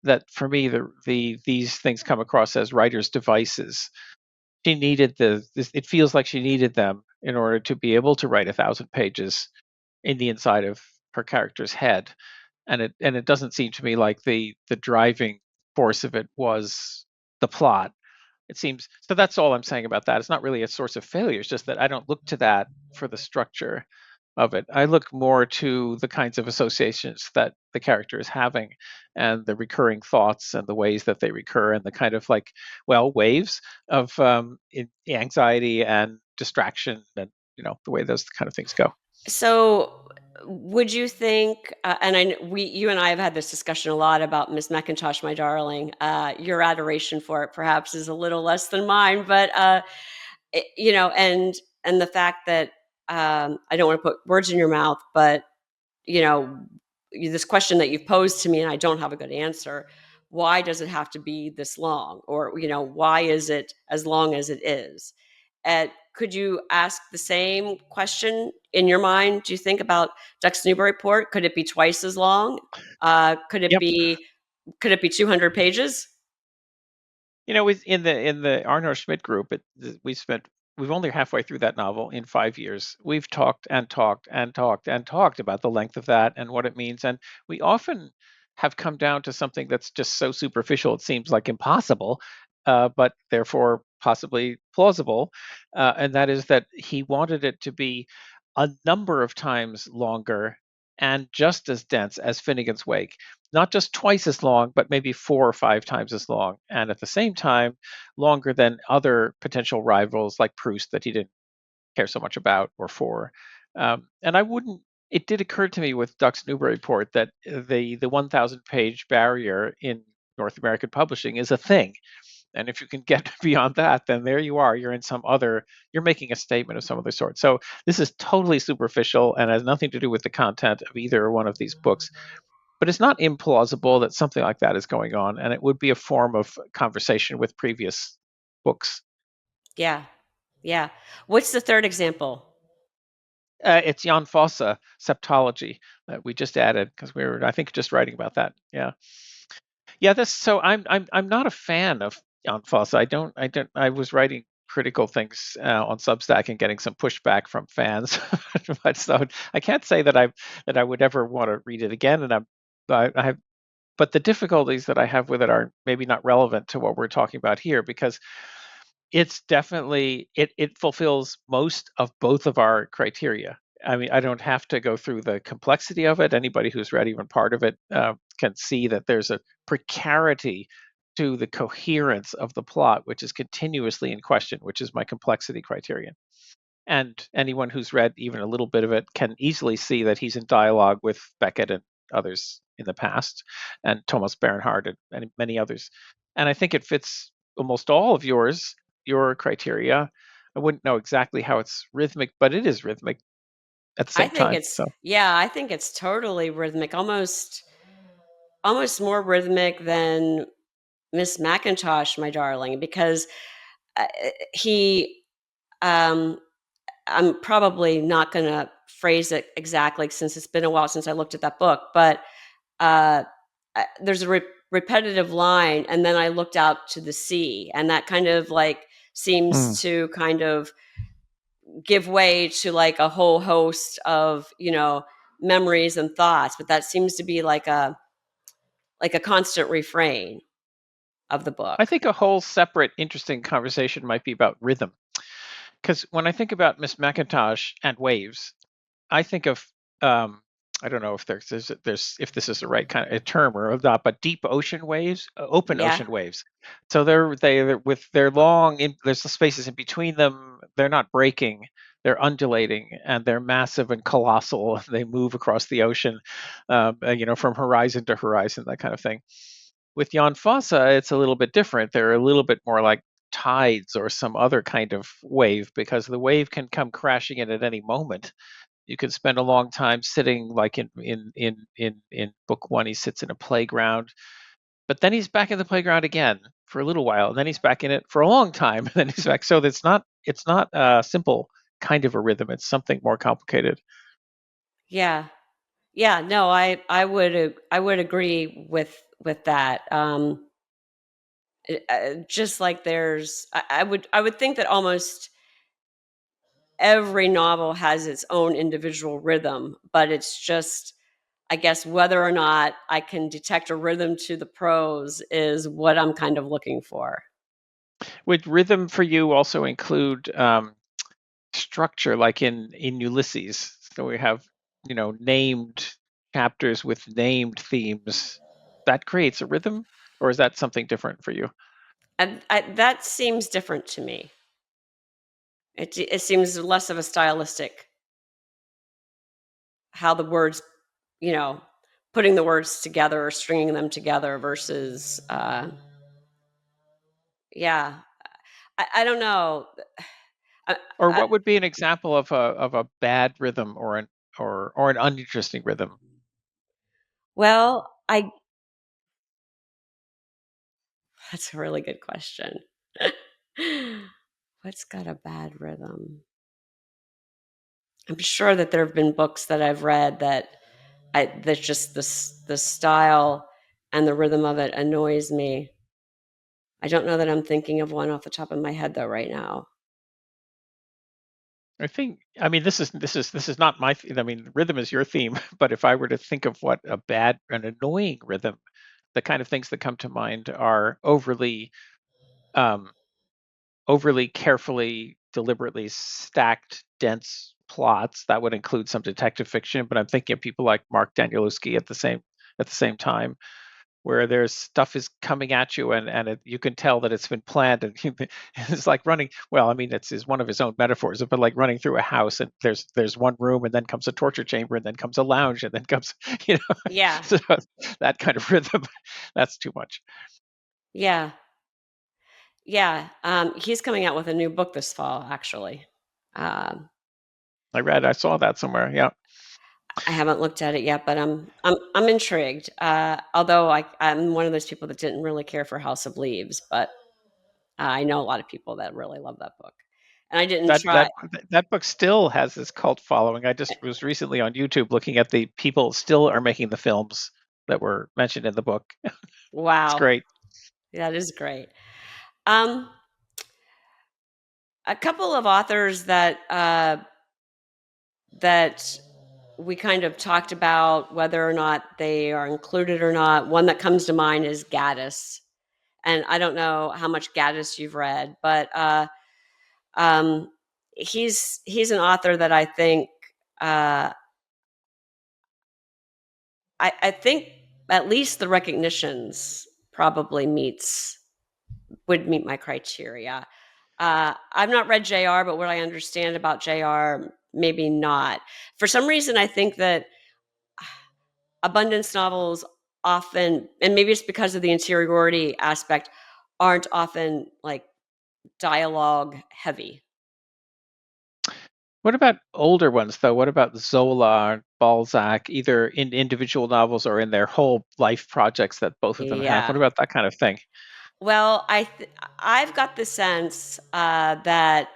Speaker 1: that for me these things come across as writer's devices. She needed it feels like she needed them in order to be able to write 1,000 pages in the inside of her character's head, and it doesn't seem to me like the driving force of it was the plot. It seems so. That's all I'm saying about that. It's not really a source of failure. It's just that I don't look to that for the structure of it. I look more to the kinds of associations that the character is having and the recurring thoughts and the ways that they recur and the kind of like, well, waves of anxiety and distraction and, the way those kind of things go.
Speaker 2: So, would you think, and you and I have had this discussion a lot about Miss Macintosh, my darling. Your adoration for it perhaps is a little less than mine, but and the fact that I don't want to put words in your mouth, but you know, this question that you've posed to me, and I don't have a good answer. Why does it have to be this long, or why is it as long as it is? Could you ask the same question in your mind? Do you think about Ducks Newburyport? Could it be twice as long? Could it
Speaker 1: Yep.
Speaker 2: be 200 pages?
Speaker 1: In the Arno Schmidt group, we've only halfway through that novel in 5 years. We've talked and talked and talked and talked about the length of that and what it means, and we often have come down to something that's just so superficial it seems like impossible, but therefore possibly plausible, and that is that he wanted it to be a number of times longer and just as dense as Finnegan's Wake, not just twice as long, but maybe 4 or 5 times as long, and at the same time, longer than other potential rivals like Proust that he didn't care so much about or for. And I wouldn't. It did occur to me with Ducks Newburyport that the 1,000 page barrier in North American publishing is a thing. And if you can get beyond that, then there you are. You're making a statement of some other sort. So this is totally superficial and has nothing to do with the content of either one of these books. But it's not implausible that something like that is going on, and it would be a form of conversation with previous books.
Speaker 2: Yeah, yeah. What's the third example?
Speaker 1: It's Jan Fosse, Septology, that we just added because we were, I think, just writing about that. Yeah, yeah. This so I'm not a fan of Jan Fosse. I was writing critical things on Substack and getting some pushback from fans, but so I can't say that I would ever want to read it again. And I have but the difficulties that I have with it are maybe not relevant to what we're talking about here because it's definitely it fulfills most of both of our criteria. I mean, I don't have to go through the complexity of it. Anybody who's read even part of it can see that there's a precarity to the coherence of the plot, which is continuously in question, which is my complexity criterion. And anyone who's read even a little bit of it can easily see that he's in dialogue with Beckett and others in the past, and Thomas Bernhard and many others. And I think it fits almost all of your criteria. I wouldn't know exactly how it's rhythmic, but it is rhythmic at the
Speaker 2: I
Speaker 1: same
Speaker 2: think
Speaker 1: time.
Speaker 2: it's
Speaker 1: So
Speaker 2: yeah, I think it's totally rhythmic, almost more rhythmic than Miss Macintosh, my darling, because he um I'm probably not going to phrase it exactly since it's been a while since I looked at that book, but uh, there's a repetitive line, and then I looked out to the sea, and that kind of like
Speaker 1: mm.
Speaker 2: seems to kind of give way to like a whole host of memories and thoughts, but that seems to be like a constant refrain of the
Speaker 1: I
Speaker 2: book.
Speaker 1: think a whole separate interesting conversation might be about rhythm. Because when I think about Miss Macintosh and waves, I think of I don't know if there's if this is the right kind of a term or not, but deep ocean waves, open
Speaker 2: Yeah,
Speaker 1: ocean waves. So they're with their long there's the spaces in between them. They're not breaking. They're undulating and they're massive and colossal. They move across the ocean, from horizon to horizon, that kind of thing. With Jan Fosse, it's a little bit different. They're a little bit more like tides or some other kind of wave, because the wave can come crashing in at any moment. You can spend a long time sitting, like in book one, he sits in a playground, but then he's back in the playground again for a little while, and then he's back in it for a long time, and then he's back. So it's not a simple kind of a rhythm. It's something more complicated.
Speaker 2: Yeah. Yeah, no, I would agree with that. Just like I would think that almost every novel has its own individual rhythm, but it's just, I guess, whether or not I can detect a rhythm to the prose is what I'm kind of looking for.
Speaker 1: Would rhythm for you also include structure, like in Ulysses? So we have, named chapters with named themes. That creates a rhythm, or is that something different for you?
Speaker 2: And that seems different to me. It seems less of a stylistic, how the words, you know, putting the words together or stringing them together versus, yeah, I don't know. I,
Speaker 1: Or
Speaker 2: I,
Speaker 1: what would be an example of a bad rhythm, or an uninteresting rhythm?
Speaker 2: well, I that's a really good question. What's got a bad rhythm? I'm sure that there have been books that I've read that's just the style and the rhythm of it annoys me. I don't know that I'm thinking of one off the top of my head though right now.
Speaker 1: I mean, this is not my. I mean, rhythm is your theme, but if I were to think of what an annoying rhythm, the kind of things that come to mind are um, overly carefully, deliberately stacked, dense plots. That would include some detective fiction, but I'm thinking of people like Mark Danielewski at the same time, where there's stuff is coming at you, and you can tell that it's been planned, and it's like running. Well, I mean, it's is one of his own metaphors, but like running through a house, and there's one room, and then comes a torture chamber, and then comes a lounge, and then comes, you know,
Speaker 2: Yeah,
Speaker 1: so that kind of rhythm. That's too much.
Speaker 2: yeah, yeah. He's coming out with a new book this fall, actually. Um,
Speaker 1: I saw that somewhere. Yeah.
Speaker 2: I haven't looked at it yet, but I'm intrigued. Although I'm one of those people that didn't really care for House of Leaves, but I know a lot of people that really love that book, and I didn't
Speaker 1: That
Speaker 2: try.
Speaker 1: that that book still has this cult following. I just was recently on YouTube looking at the people still are making the films that were mentioned in the book. It's
Speaker 2: Wow,
Speaker 1: great.
Speaker 2: that is great. Um, a couple of authors that we kind of talked about whether or not they are included or not. One that comes to mind is Gaddis, and I don't know how much Gaddis you've read, but um, he's an author that I think uh, I think at least the recognitions probably would meet my criteria. I've not read JR, but what I understand about JR, maybe not. For some reason, I think that abundance novels often, and maybe it's because of the interiority aspect, aren't often like dialogue heavy.
Speaker 1: What about older ones, though? What about Zola, Balzac, either in individual novels or in their whole life projects that both of them have? What
Speaker 2: Yeah.
Speaker 1: about that kind of thing?
Speaker 2: Well, I've got the sense um, that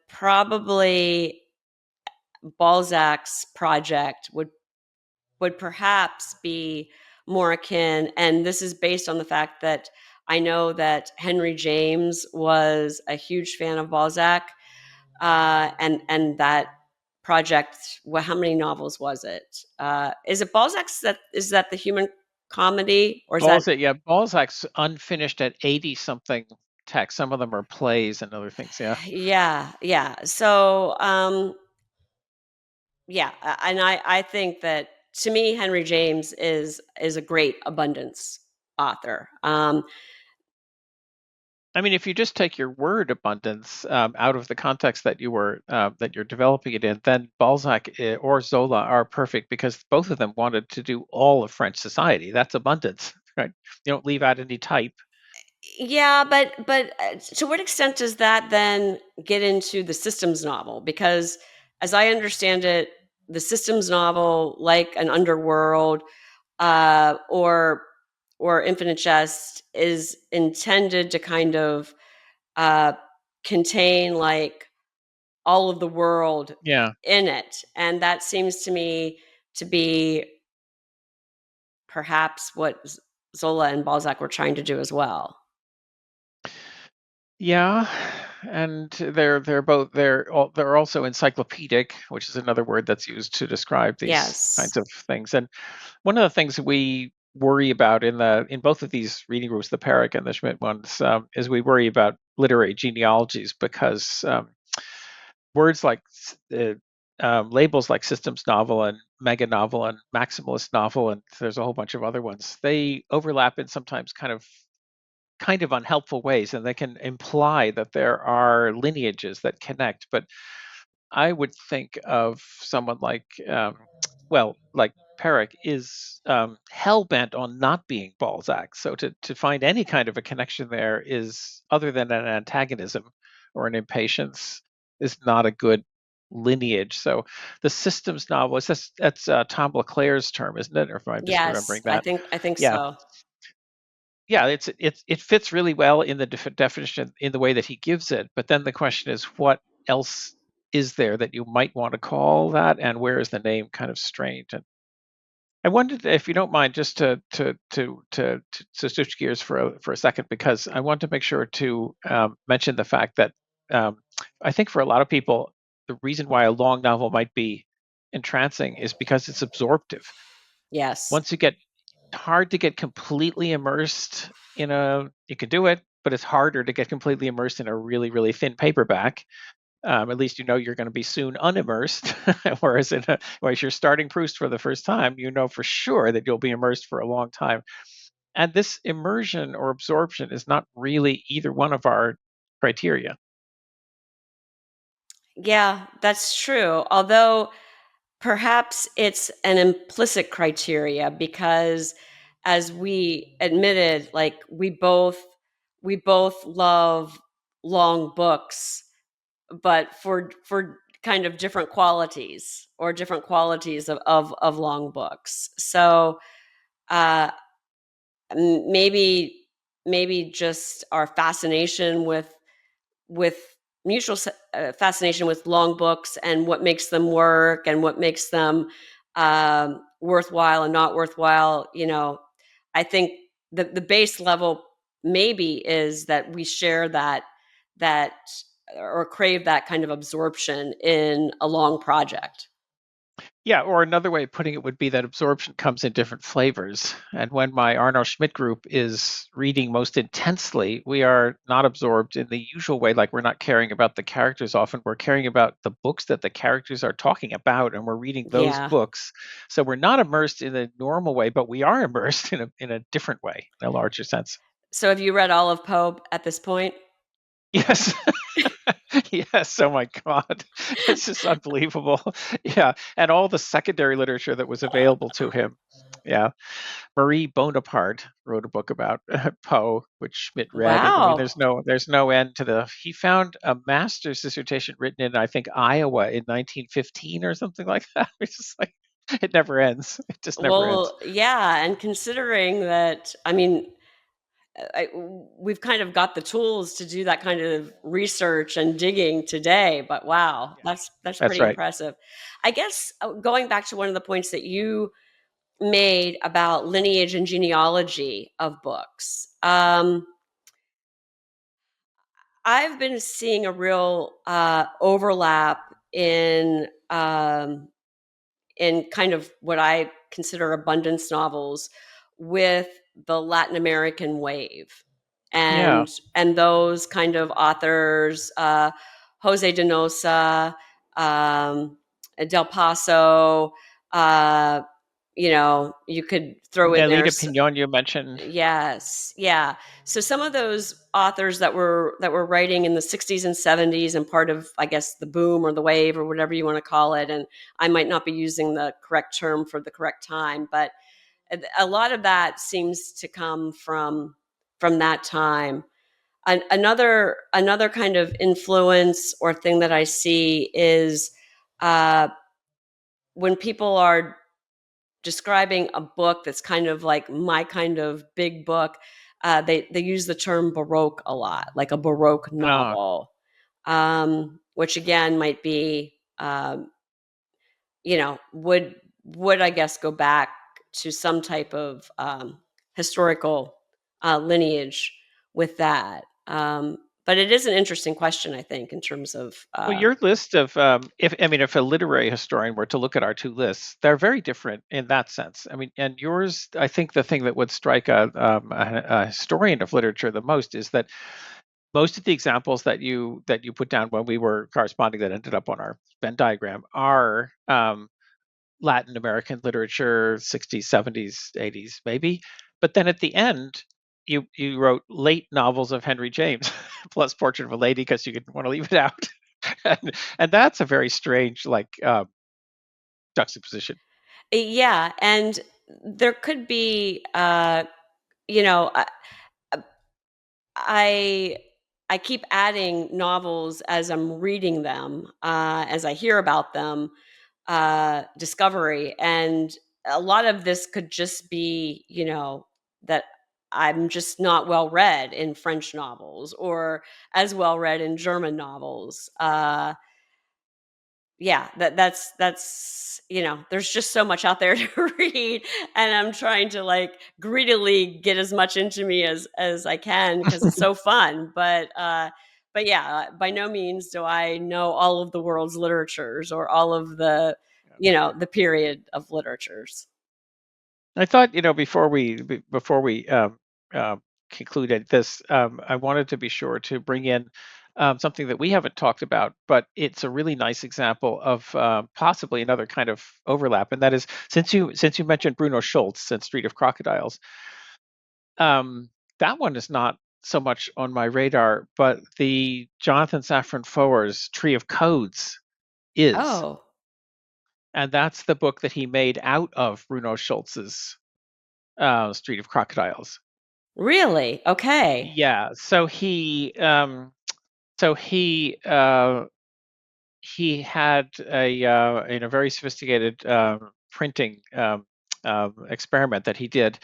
Speaker 2: probably Balzac's project would perhaps be more akin, and this is based on the fact that I know that Henry James was a huge fan of Balzac, and that project. Well, how many novels was it? Is it Balzac's that is that the Human Comedy, or is that?
Speaker 1: Balzac's unfinished at 80 something texts. Some of them are plays and other things. Yeah.
Speaker 2: Yeah, yeah. So, yeah, and I think that to me, Henry James is a great abundance author.
Speaker 1: I mean, if you just take your word abundance out of the context that you're developing it in, then Balzac or Zola are perfect because both of them wanted to do all of French society. That's abundance, right? You don't leave out any type.
Speaker 2: Yeah, but to what extent does that then get into the systems novel? Because as I understand it, the systems novel, like an Underworld or Infinite Jest, is intended to kind of uh, contain like all of the world
Speaker 1: Yeah.
Speaker 2: in it, and that seems to me to be perhaps what Zola and Balzac were trying to do as well.
Speaker 1: Yeah, and they're also encyclopedic, which is another word that's used to describe these
Speaker 2: Yes.
Speaker 1: kinds of things. And one of the things we worry about in both of these reading groups, the Perrick and the Schmidt ones, is we worry about literary genealogies because words like labels like systems novel and mega novel and maximalist novel, and there's a whole bunch of other ones. They overlap in sometimes kind of unhelpful ways, and they can imply that there are lineages that connect. But I would think of someone like, like Perrick is hell bent on not being Balzac. So to find any kind of a connection there is, other than an antagonism or an impatience, is not a good lineage. So the systems novel is that's Tom LeClaire's term, isn't it? Or if I'm
Speaker 2: Yes,
Speaker 1: misremembering that?
Speaker 2: I think
Speaker 1: Yeah,
Speaker 2: so.
Speaker 1: yeah, it fits really well in the definition in the way that he gives it. But then the question is, what else is there that you might want to call that, and where is the name kind of strained? And I wondered if you don't mind just to switch gears for a second, because I want to make sure to mention the fact that um, I think for a lot of people, the reason why a long novel might be entrancing is because it's absorptive.
Speaker 2: Yes.
Speaker 1: Once you get hard to get completely immersed in a you can do it, but it's harder to get completely immersed in a really really thin paperback. At least you know you're going to be soon unimmersed. Whereas you're starting Proust for the first time, you know for sure that you'll be immersed for a long time. And this immersion or absorption is not really either one of our criteria.
Speaker 2: Yeah, that's true. Although perhaps it's an implicit criteria because as we admitted, like we both love long books, but for kind of different qualities or different qualities of long books. So uh maybe just our fascination with mutual fascination with long books and what makes them work and what makes them worthwhile and not worthwhile. I think the base level maybe is that we share that or crave that kind of absorption in a long project.
Speaker 1: Yeah, or another way of putting it would be that absorption comes in different flavors. And when my Arno Schmidt group is reading most intensely, we are not absorbed in the usual way, like we're not caring about the characters often. We're caring about the books that the characters are talking about, and we're reading those
Speaker 2: Yeah.
Speaker 1: books. So we're not immersed in a normal way, but we are immersed in a different way, in a larger sense.
Speaker 2: So have you read all of Poe at this point?
Speaker 1: Yes. Yes, oh my God. It's just unbelievable. Yeah, and all the secondary literature that was available to him. Yeah, Marie Bonaparte wrote a book about Poe, which Schmidt read, and I mean,
Speaker 2: Wow.
Speaker 1: there's no end to the. He found a master's dissertation written in, I think, Iowa in 1915 or something like that. It's just like it never ends. It just never ends.
Speaker 2: Well, yeah, and considering that, I mean, we've kind of got the tools to do that kind of research and digging today, but wow,
Speaker 1: Yeah,
Speaker 2: that's
Speaker 1: that's
Speaker 2: pretty
Speaker 1: right.
Speaker 2: impressive. I guess going back to one of the points that you made about lineage and genealogy of books, I've been seeing a real overlap in kind of what I consider abundance novels with the Latin American wave
Speaker 1: Yeah,
Speaker 2: and those kind of authors, Jose Donosa, um, Del Paso. Uh, you could throw in there.
Speaker 1: Nelita Pignon you mentioned.
Speaker 2: Yes, yeah. So some of those authors that were writing in the 60s and 70s and part of, I guess, the boom or the wave or whatever you want to call it, and I might not be using the correct term for the correct time, but a lot of that seems to come from from that time. Another kind of influence or thing that I see is uh, when people are describing a book that's kind of like my kind of big book, they use the term Baroque a lot, like a Baroque
Speaker 1: Oh,
Speaker 2: novel, which again might be, would I guess go back to some type of historical lineage with that. But it is an interesting question, I think, in terms of
Speaker 1: well, your list of if I mean, if a literary historian were to look at our two lists, they're very different in that sense. I mean, and yours, I think the thing that would strike a historian of literature the most is that most of the examples that you put down when we were corresponding that ended up on our Venn diagram are Latin American literature, 60s, 70s, 80s, maybe. But then at the end, you wrote late novels of Henry James plus Portrait of a Lady because you didn't want to leave it out. And that's a very strange juxtaposition.
Speaker 2: yeah, and there could be, you know, I I keep adding novels as I'm reading them, as I hear about them, discovery, and a lot of this could just be, that I'm just not well read in French novels or as well read in German novels. Yeah, that's there's just so much out there to read, and I'm trying to like greedily get as much into me as I can because it's so fun. But yeah, by no means do I know all of the world's literatures or all of the the period of literatures.
Speaker 1: I thought, before we concluded this, I wanted to be sure to bring in something that we haven't talked about, but it's a really nice example of possibly another kind of overlap, and that is since you mentioned Bruno Schultz and Street of Crocodiles, um, that one is not so much on my radar, but the Jonathan Safran Foer's Tree of Codes is,
Speaker 2: Oh,
Speaker 1: and that's the book that he made out of Bruno Schultz's Street of Crocodiles.
Speaker 2: really? Okay.
Speaker 1: Yeah, so he had a in a very sophisticated printing experiment that he did.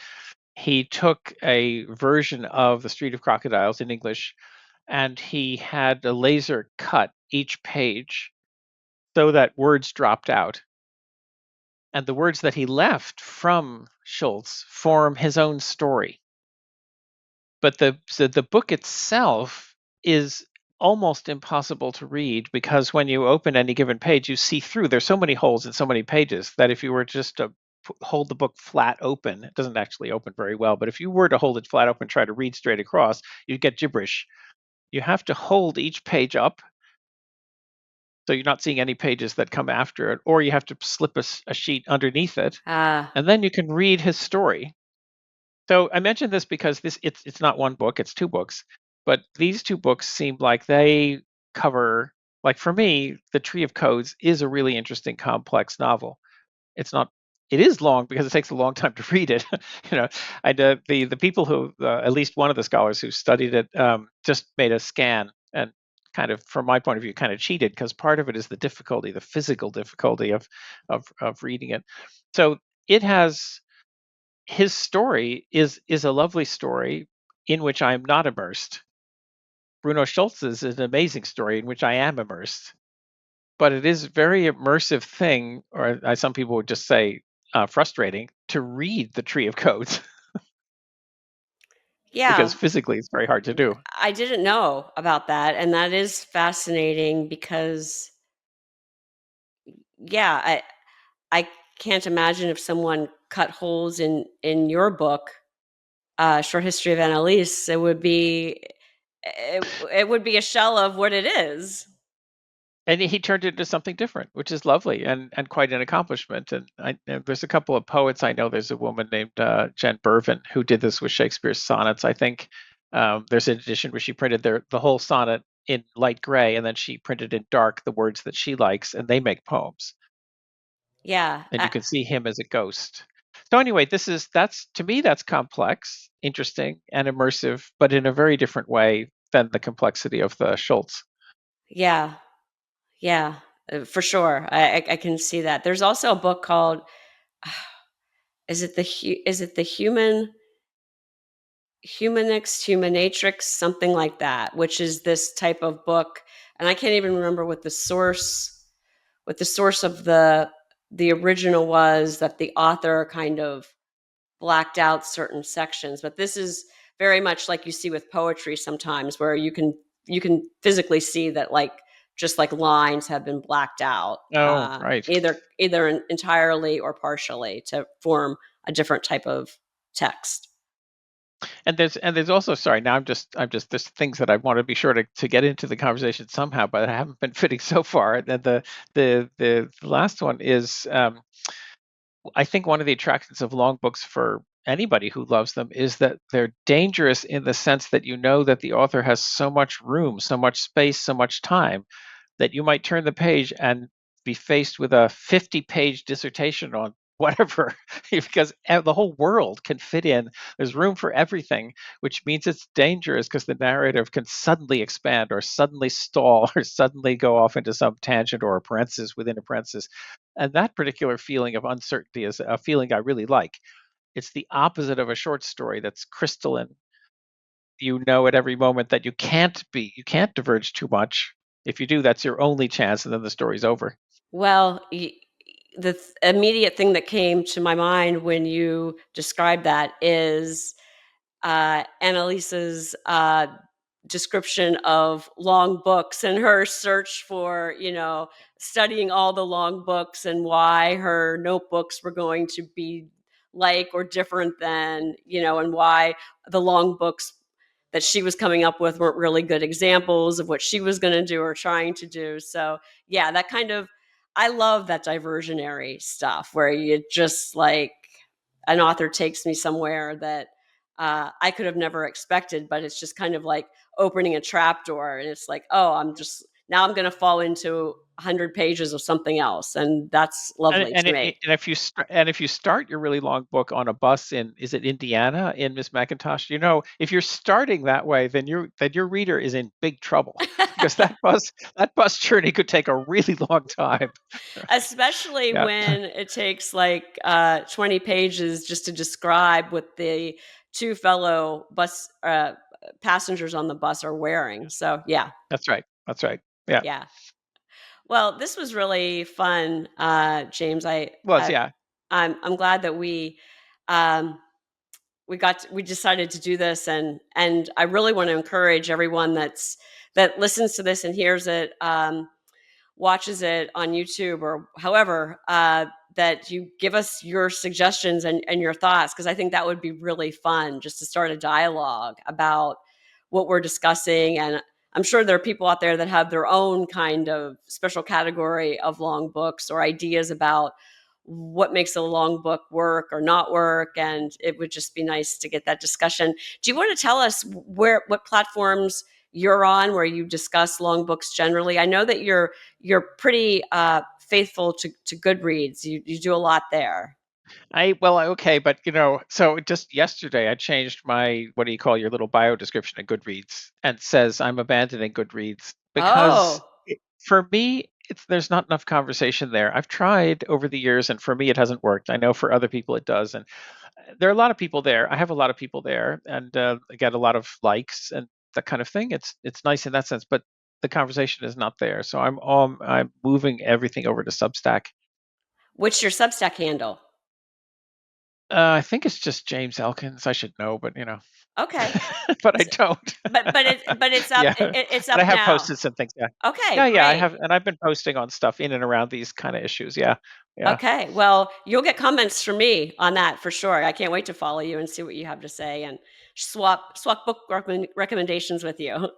Speaker 1: He took a version of the Street of Crocodiles in English, and he had a laser cut each page so that words dropped out, and the words that he left from Schultz form his own story. But the book itself is almost impossible to read because when you open any given page, you see through. There's so many holes in so many pages that if you were just to hold the book flat open, it doesn't actually open very well. But if you were to hold it flat open, and try to read straight across, you'd get gibberish. You have to hold each page up so you're not seeing any pages that come after it, or you have to slip a sheet underneath it,
Speaker 2: Ah,
Speaker 1: and then you can read his story. So I mentioned this because it's not one book, it's two books, but these two books seem like they cover, like for me, The Tree of Codes is a really interesting complex novel. It's not it is long because it takes a long time to read it. you know, the people who at least one of the scholars who studied it just made a scan and kind of, from my point of view, kind of cheated because part of it is the difficulty, the physical difficulty of reading it. So it has his story is a lovely story in which I am not immersed. Bruno Schultz's is an amazing story in which I am immersed, but it is a very immersive thing, or as some people would just say, frustrating to read the Tree of Codes because
Speaker 2: yeah.
Speaker 1: physically it's very hard to do.
Speaker 2: I didn't know about that, and that is fascinating because, yeah, I can't imagine if someone cut holes in your book, Short History of Annalise, it would be a shell of what it is.
Speaker 1: And he turned it into something different, which is lovely and quite an accomplishment. And there's a couple of poets I know. There's a woman named Jen Bervin who did this with Shakespeare's sonnets. I think there's an edition where she printed the whole sonnet in light gray, and then she printed in dark the words that she likes, and they make poems.
Speaker 2: Yeah,
Speaker 1: And you can see him as a ghost. So anyway, that's to me that's complex, interesting, and immersive, but in a very different way than the complexity of the Schultz.
Speaker 2: Yeah, yeah, for sure. I can see that. There's also a book called is it the humanatrix, something like that, which is this type of book, and I can't even remember what the source of the original was, that the author kind of blacked out certain sections. But this is very much like you see with poetry sometimes, where you can physically see that, like, just like lines have been blacked out,
Speaker 1: Oh, right.
Speaker 2: either entirely or partially to form a different type of text.
Speaker 1: And there's also, sorry, now I'm just there's things that I want to be sure to get into the conversation somehow, but I haven't been fitting so far. And then the last one is, I think one of the attractions of long books for anybody who loves them is that they're dangerous in the sense that you know that the author has so much room, so much space, so much time that you might turn the page and be faced with a 50-page dissertation on whatever, because the whole world can fit in. There's room for everything, which means it's dangerous because the narrative can suddenly expand or suddenly stall or suddenly go off into some tangent or a parenthesis within a parenthesis. And that particular feeling of uncertainty is a feeling I really like. It's the opposite of a short story that's crystalline. You know at every moment that you can't diverge too much. If you do, that's your only chance, and then the story's over.
Speaker 2: Well, immediate thing that came to my mind when you described that is Annalisa's description of long books and her search for, studying all the long books and why her notebooks were going to be like or different than, and why the long books that she was coming up with weren't really good examples of what she was going to do or trying to do. So, yeah, that kind of, I love that diversionary stuff where you just like, an author takes me somewhere that I could have never expected, but it's just kind of like opening a trap door, and it's like, oh, I'm going to fall into 100 pages of something else, and that's
Speaker 1: And
Speaker 2: lovely
Speaker 1: and,
Speaker 2: to
Speaker 1: it,
Speaker 2: me.
Speaker 1: and if you start your really long book on a bus in, is it Indiana, in Miss Macintosh, if you're starting that way, then your reader is in big trouble because that bus journey could take a really long time.
Speaker 2: Especially
Speaker 1: Yeah,
Speaker 2: when it takes like 20 pages just to describe what the two fellow bus passengers on the bus are wearing. So, yeah,
Speaker 1: that's right. That's right. Yeah,
Speaker 2: yeah. Well, this was really fun, James.
Speaker 1: was, yeah.
Speaker 2: I'm glad that um, we decided to do this, and I really want to encourage everyone that listens to this and hears it, watches it on YouTube or however, that you give us your suggestions and your thoughts, because I think that would be really fun just to start a dialogue about what we're discussing. And I'm sure there are people out there that have their own kind of special category of long books or ideas about what makes a long book work or not work. And it would just be nice to get that discussion. Do you want to tell us what platforms you're on where you discuss long books generally? I know that you're pretty faithful to Goodreads. You do a lot there.
Speaker 1: Okay, but so just yesterday I changed my, what do you call your little bio description at Goodreads, and says I'm abandoning Goodreads because
Speaker 2: Oh,
Speaker 1: for me there's not enough conversation there. I've tried over the years, and for me it hasn't worked. I know for other people it does, and there are a lot of people there. I have a lot of people there, and I get a lot of likes and that kind of thing. It's nice in that sense, but the conversation is not there. So I'm moving everything over to Substack.
Speaker 2: what's your Substack handle?
Speaker 1: I think it's just James Elkins. I should know, but
Speaker 2: Okay,
Speaker 1: but I
Speaker 2: S-
Speaker 1: don't.
Speaker 2: but it's up
Speaker 1: Yeah,
Speaker 2: it's
Speaker 1: but I
Speaker 2: up
Speaker 1: have
Speaker 2: now.
Speaker 1: posted some things. Yeah,
Speaker 2: Okay,
Speaker 1: yeah, yeah. I
Speaker 2: great.
Speaker 1: have, and I've been posting on stuff in and around these kind of issues. Yeah, yeah.
Speaker 2: Okay, well, you'll get comments from me on that for sure. I can't wait to follow you and see what you have to say and swap book recommendations with you.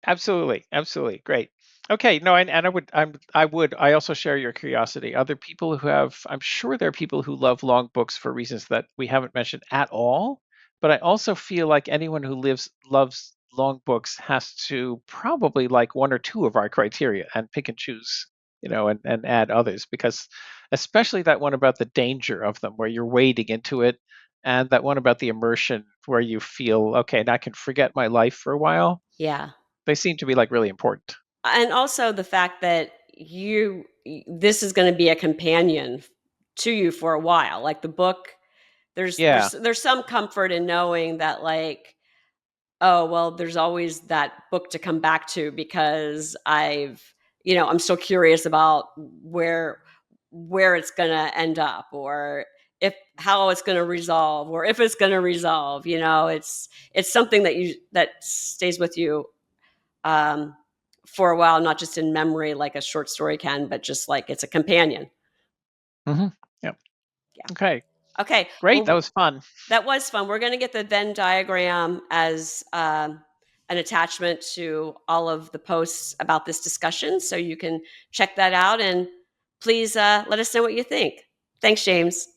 Speaker 1: Absolutely, absolutely, great. Okay, no, and I also share your curiosity. Other people who have, I'm sure there are people who love long books for reasons that we haven't mentioned at all. But I also feel like anyone who loves long books has to probably like one or two of our criteria and pick and choose. and add others, because especially that one about the danger of them where you're wading into it, and that one about the immersion where you feel, okay, and I can forget my life for a while.
Speaker 2: Yeah.
Speaker 1: They seem to be like really important.
Speaker 2: And also the fact that this is going to be a companion to you for a while. Like the book, there's
Speaker 1: Yeah.
Speaker 2: there's there's some comfort in knowing that, like, oh, well, there's always that book to come back to because I'm still curious about where it's going to end up, or if how it's going to resolve, or if it's going to resolve. It's something that stays with you um, for a while, not just in memory like a short story can, but just like it's a companion.
Speaker 1: Hmm. Yeah.
Speaker 2: Yeah.
Speaker 1: Okay.
Speaker 2: Okay.
Speaker 1: Great. That
Speaker 2: Well,
Speaker 1: was fun.
Speaker 2: that was fun. We're going to get the Venn diagram as an attachment to all of the posts about this discussion, so you can check that out, and please let us know what you think. Thanks, James.